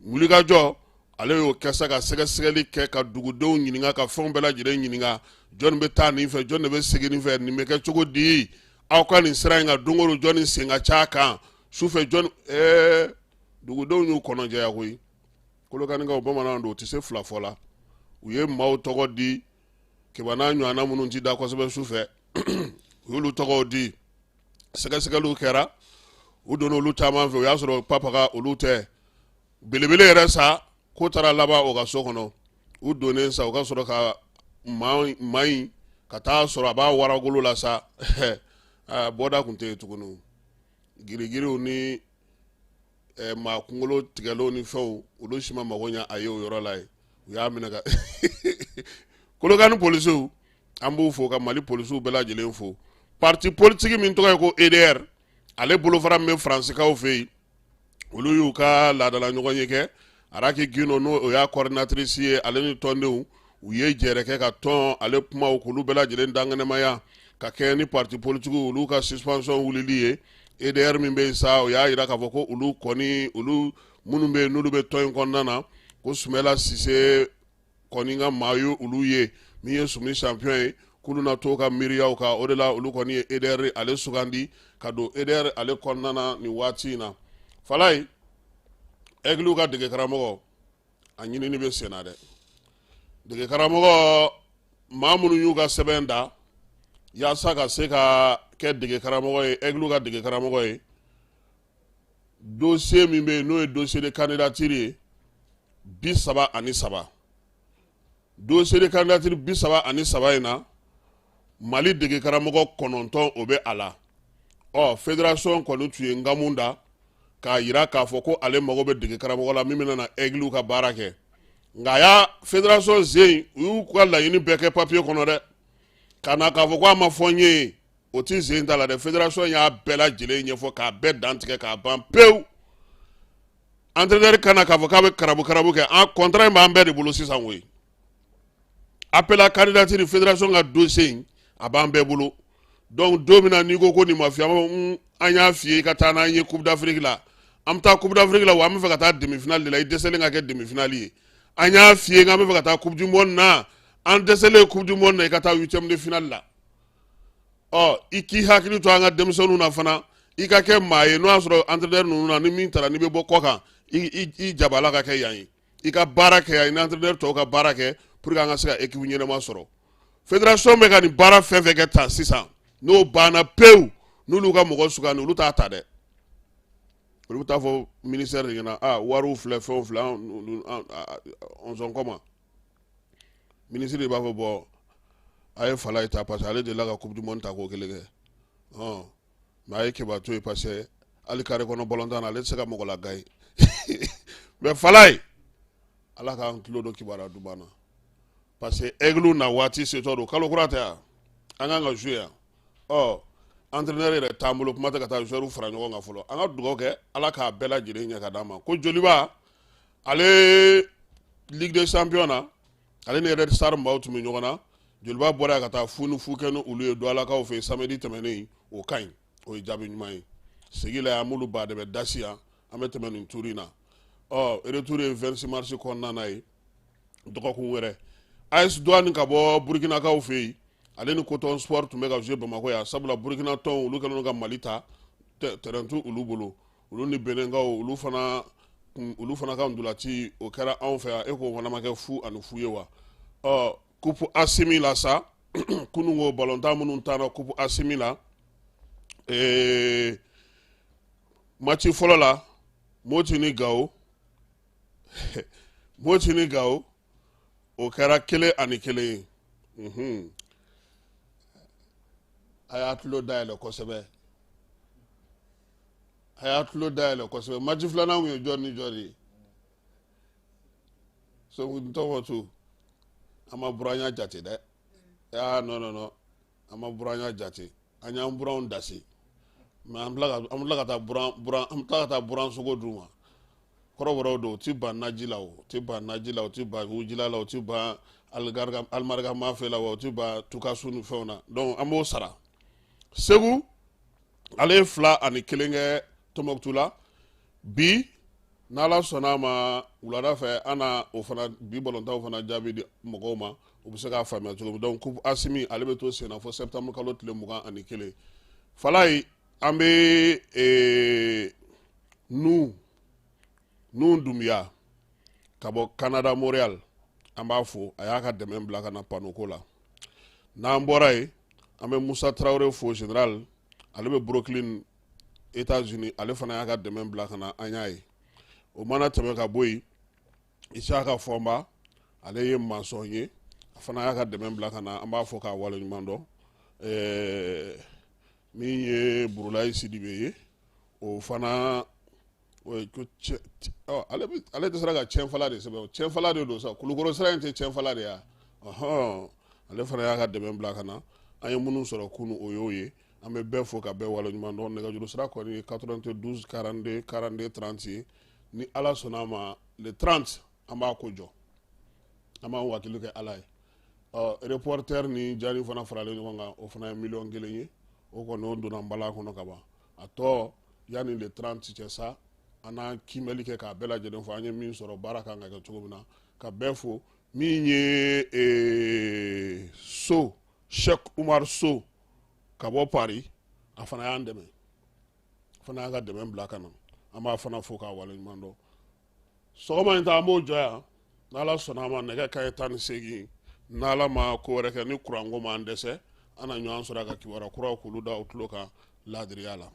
wuli ka jɔ ale y'o kɛ sa ka sɛgɛsɛgɛli kɛ ka dugudenw ɲininka ka fɛnw bɛɛ lajɛlen ɲininka jɔn bɛ taa nin fɛ jɔn de bɛ segin nin fɛ nin bɛ kɛ cogo di aw ka nin sira in kan don o don jɔn sen ka ca kan sufɛ jɔn dugudenw y'u kɔnɔjɛya koyi kolokanikaw bamananw don u tɛ se fila fɔ la u ye maaw tɔgɔ di kɛbana ɲɔgɔnna minnu tɛ da kosɛbɛ sufɛ u y'olu tɔgɔw di sɛgɛsɛgɛliw kɛra u donna olu caman fɛ u y'a sɔrɔ papaga olu tɛ belebele yɛrɛ sa ko taara laban o ka so kɔnɔ u donnen sa u ka sɔrɔ ka maa in ka taa sɔrɔ a b'a waragolo la sa bɔda tun tɛ yen tuguni girigiriw ni maa kunkolo tigɛlenw ni fɛnw olu si ma mago ɲɛ a ye o yɔrɔ la yen u y'a minɛ ka kolokani polisiw an b'u fo ka mali polisiw bɛɛ lajɛlen fo parti politique min tɔgɔ ye ko EDR ale bolofara min bɛ faransikaw fɛ yen olu y'u ka laadala ɲɔgɔn ye kɛ Araki Gino n'o o y'a coordinatrice ye ale ni tɔndenw u ye jɛrɛ kɛ ka tɔn ale kumaw k'olu bɛɛ lajɛlen danganamaya ka kɛ ni parti politique olu ka suspension wulili ye EDR min bɛ yen sa o y'a jira k'a fɔ ko olu kɔni olu minnu bɛ yen n'olu bɛ tɔn in kɔnɔna na ko Sumela Sise kɔni ka maa ye olu ye min ye sumi champion ye k'olu na to ka miiriyaw kan o de la olu kɔni ye EDR ale sugandi ka don EDR ale kɔnɔna na nin waati in na Falaye Aigle ka dege karamɔgɔ a ɲinini bɛ sen na dɛ dege karamɔgɔ maa minnu y'u ka sɛbɛn da yaasa ka se ka kɛ dege karamɔgɔ ye Aigle ka dege karamɔgɔ ye dossier min bɛ yen n'o ye dossier de candidature ye 33 dossier de candidature 33 in na Mali dege karamɔgɔ 9 o bɛ a la fédération kɔni tun ye nkamu da k'a yira k'a fɔ ko ale mago bɛ dege karamɔgɔ la min bɛna na Aigle ka baara kɛ nka y'a fédération zen u y'u ka laɲini bɛɛ kɛ papier kɔnɔ dɛ ka na k'a fɔ ko a ma fɔ n ye o ti zen ta la dɛ fédération y'a bɛɛ lajɛlen ɲɛfɔ k'a bɛɛ dantigɛ k'a ban pewu entraîneur kana k'a fɔ k'a bɛ karabu kɛ contrat in b'an bɛɛ de bolo sisan koyi appel à candidature fédération ka dossier in a b'an bɛɛ bolo donc don min na n'i ko nin ma fiyama an y'a f'i ye i ka taa n'an ye Coupe d'Afrique la an bɛ taa Coupe d'Afrique la wa an bɛ fɛ ka taa demi-finale de la i dɛsɛlen ka kɛ demi-finale ye an y'a f'i ye k'an bɛ fɛ ka taa Coupe du Monde na an dɛsɛlen Coupe du Monde na i ka taa 8e de finale la i k'i hakili to an ka denmisɛnninw na fana i ka kɛ maa ye n'o y'a sɔrɔ entraîneur ninnu na ni min taara n'i bɛ bɔ kɔ kan i jabala ka kɛ yan ye i ka baara kɛ yan i ni entraîneur tɔw ka baara kɛ pour que an ka se ka équipe ɲɛnama sɔrɔ fédération bɛ ka nin baara fɛn fɛn kɛ tan sisan n'o banna pewu n'olu ka mɔgɔ sugandi olu t'a ta dɛ olu bɛ taa fɔ ministère de ɲɛna wariw filɛ fɛnw filɛ on s'en comment ministre de b'a fɔ bon a ye Falaye ta parce que ale delila ka Coupe du Monde ta k'o kelen kɛ mais a ye Keba to yen parce que hali carré kɔnɔ ballon ale tɛ se ka mɔgɔ lagaye mais Falaye ala k'an tulo don kibaruya duba na parce que Aigle na waati setɔ don kalo kura tɛ yan an kan ka jouer yan entraîneur yɛrɛ t'an bolo kuma tɛ ka taa joueur fara ɲɔgɔn kan fɔlɔ an ka dugawu kɛ ala k'a bɛɛ lajɛlen ɲɛ ka d'an ma ko Joliba ale Ligue des Champions na ale ni Red Star maaw tun bɛ ɲɔgɔn na Joliba bɔra yan ka taa fu ni fu kɛ ni olu ye Doualakaw fɛ samedi tɛmɛnen o ka ɲi o ye jaabi ɲuman ye segi la an m'olu baadɛmɛ dasi yan an bɛ tɛmɛ nin tour in na retour ye 26 mars kɔnɔna na ye dɔgɔkun wɛrɛ AS Douane ka bɔ Burkinakaw fɛ yen ale ni Coton Sport tun bɛ ka jouer Bamako yan sabula Burkina tɔnw olu kɛlen ka Mali ta terrain t'u olu bolo olu ni Beninkaw olu fana ka ndolati o kɛra anw fɛ yan e k'o fana ma kɛ fu ani fu ye wa coupe Assimi la sa kunungo ballontan minnu taara coupe Assimi la match fɔlɔ la Moti ni Gao o kɛra 1-1 ye a y'a tulo dayɛlɛ kosɛbɛ match filanan kun ye jɔn ni jɔn ye tɔgɔ to an ma buranya jate dɛ non an ma buranya jate an y'an buranw dasi mais an bila ka taa buran sogo d'u ma kɔrɔbɔrɔw don u ti ban naji la o u ti ban wujila la u ti ban alimarika mafɛ la wa u ti ban tukasu ni fɛnw na donc an b'o sara Segu ale ye 2-1 kɛ Tombouctou la bi n'Ala sɔnna a ma wulada fɛ an na o fana bi balontanw fana jaabi di mɔgɔw ma u bɛ se k'a faamuya cogo min donc coupe Assimi ale bɛ to sen na fo septembre kalo tile 21 Falaye an bɛ Nuhu Dumbuya ka bɔ Canada Montréal an b'a fo a y'a ka dɛmɛ bila ka na panneau la n'an bɔra yen an bɛ Musa Traoré fo général ale bɛ Brooklyn États-Unis ale fana y'a ka dɛmɛ bila ka na an y'a ye o mana tɛmɛ ka bɔ yen Isaka Fɔnba ale ye maçon ye a fana y'a ka dɛmɛ bila ka na an b'a fɔ k'a waleɲuman dɔn min ye Burulayi Sidibe ye o fana ale tɛ sera ka cɛnfala de sɛbɛn cɛnfala de don sa Kulukɔrɔ sira in tɛ cɛnfala de ya ale fana y'a ka dɛmɛ bila ka na an ye minnu sɔrɔ kunu o y'o ye an bɛ bɛɛ fo ka bɛɛ waleɲuman dɔn nɛgɛjuru sira kɔni ye 92 42 42 30 ye ni Ala sɔnna a ma le 30 an b'a ko jɔ an b'an wakili kɛ Ala ye reporter ni Jani fana faralen ɲɔgɔn kan o fana ye 1,000,000 ye o kɔni o donna nbalan kɔnɔ ka ban a tɔ yanni le 30 cɛ sa an n'an kimɛli kɛ k'a bɛɛ lajɛlen fɔ an ye min sɔrɔ baara kan ka kɛ cogo min na ka bɛɛ fo min ye Cheikh Umar So ka bɔ Paris a fana y'an dɛmɛ a fana y'a ka dɛmɛ bila ka na an b'a fana fo k'a waleɲuman dɔn sɔgɔma in ta an b'o jɔ yan n'Ala sɔnna a ma nɛgɛ kanɲɛ 18 n'Ala ma ko wɛrɛ kɛ ni kuranko m'an dɛsɛ an na ɲɔgɔn sɔrɔ a ka kibaruya kuraw k'olu da o tulo kan laadiriya la